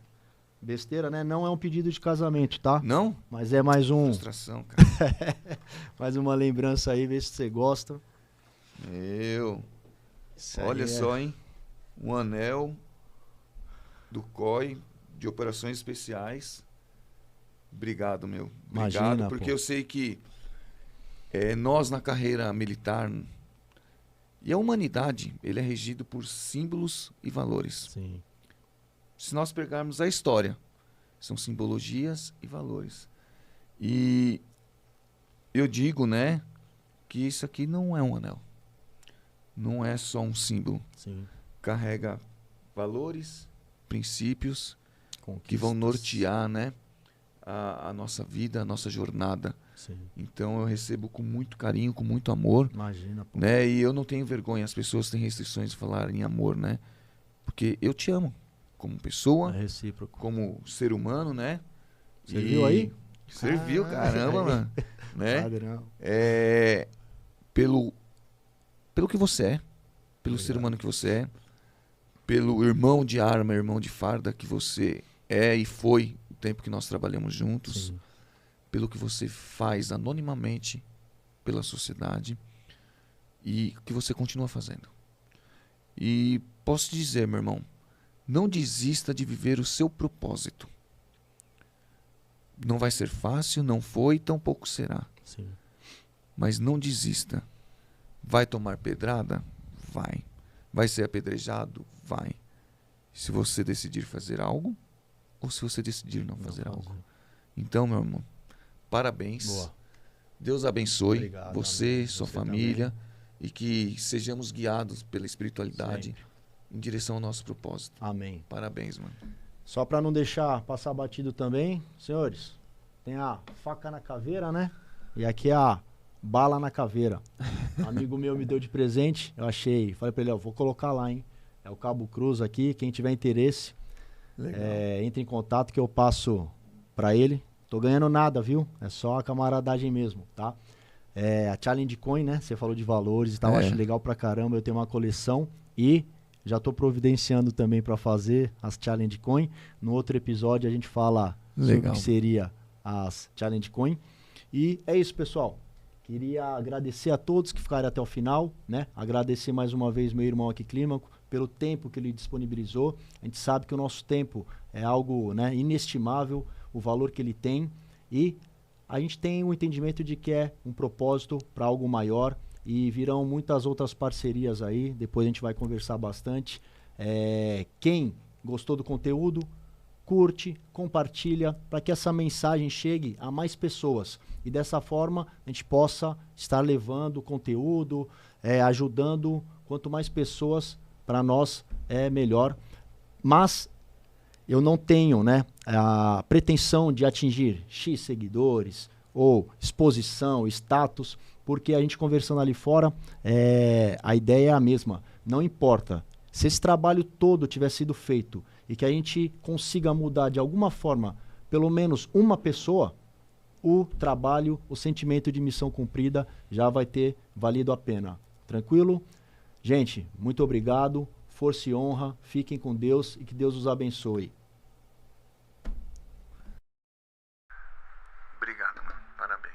besteira, né? Não é um pedido de casamento, tá? Não? Mas é mais Frustração, cara. mais uma lembrança aí, vê se você gosta. Olha só, hein? Um anel do COI de operações especiais. Obrigado, meu. Obrigado, Imagina, porque pô. eu sei que nós na carreira militar e a humanidade, ele é regido por símbolos e valores. Sim. Se nós pegarmos a história, são simbologias e valores. E eu digo, né, que isso aqui não é um anel. Não é só um símbolo. Sim. Carrega valores, princípios que vão Conquistas. nortear, né, a nossa vida, a nossa jornada. Sim. Então eu recebo com muito carinho, com muito amor, Imagina, pô. né? E eu não tenho vergonha. As pessoas têm restrições de falar em amor, né? Porque eu te amo como pessoa, É recíproco. como ser humano, né? Você viu aí? Serviu, caramba, mano. Né? Padrão. Pelo que você é, pelo ser humano que você é, pelo irmão de arma, irmão de farda que você é e foi o tempo que nós trabalhamos juntos, Sim. pelo que você faz anonimamente pela sociedade e o que você continua fazendo. E posso te dizer, meu irmão, não desista de viver o seu propósito. Não vai ser fácil, não foi, tampouco será. Sim. Mas não desista. Vai tomar pedrada? Vai. Vai ser apedrejado? Vai. Se você decidir fazer algo, ou se você decidir não fazer algo. Então, meu irmão, parabéns. Boa. Deus abençoe Obrigado, você, amém. sua Você família, e que sejamos guiados pela espiritualidade Sempre. em direção ao nosso propósito. Amém. Parabéns, mano. Só para não deixar passar batido também, senhores, tem a faca na caveira, né? E aqui é a bala na caveira. Um amigo meu me deu de presente, eu achei, falei para ele, ó, vou colocar lá, hein? É o Cabo Cruz aqui, quem tiver interesse, Legal. entre em contato que eu passo para ele. Tô ganhando nada, viu? É só a camaradagem mesmo, tá? A Challenge Coin, né? Você falou de valores e tal, acho legal pra caramba, eu tenho uma coleção e já tô providenciando também para fazer as Challenge Coin. No outro episódio a gente fala sobre o que seria as Challenge Coin. E é isso, pessoal. Queria agradecer a todos que ficaram até o final, né? Agradecer mais uma vez meu irmão aqui, Clímaco, pelo tempo que ele disponibilizou. A gente sabe que o nosso tempo é algo, né, inestimável, o valor que ele tem. E a gente tem o entendimento de que é um propósito para algo maior e virão muitas outras parcerias aí. Depois a gente vai conversar bastante. Quem gostou do conteúdo, curte, compartilha, para que essa mensagem chegue a mais pessoas. E dessa forma a gente possa estar levando conteúdo, ajudando quanto mais pessoas, para nós é melhor. Mas eu não tenho, né, a pretensão de atingir X seguidores ou exposição, status, porque a gente conversando ali fora, a ideia é a mesma. Não importa. Se esse trabalho todo tiver sido feito e que a gente consiga mudar de alguma forma, pelo menos uma pessoa, o trabalho, o sentimento de missão cumprida já vai ter valido a pena. Tranquilo? Gente, muito obrigado. Força e honra. Fiquem com Deus e que Deus os abençoe. Obrigado, mano. Parabéns.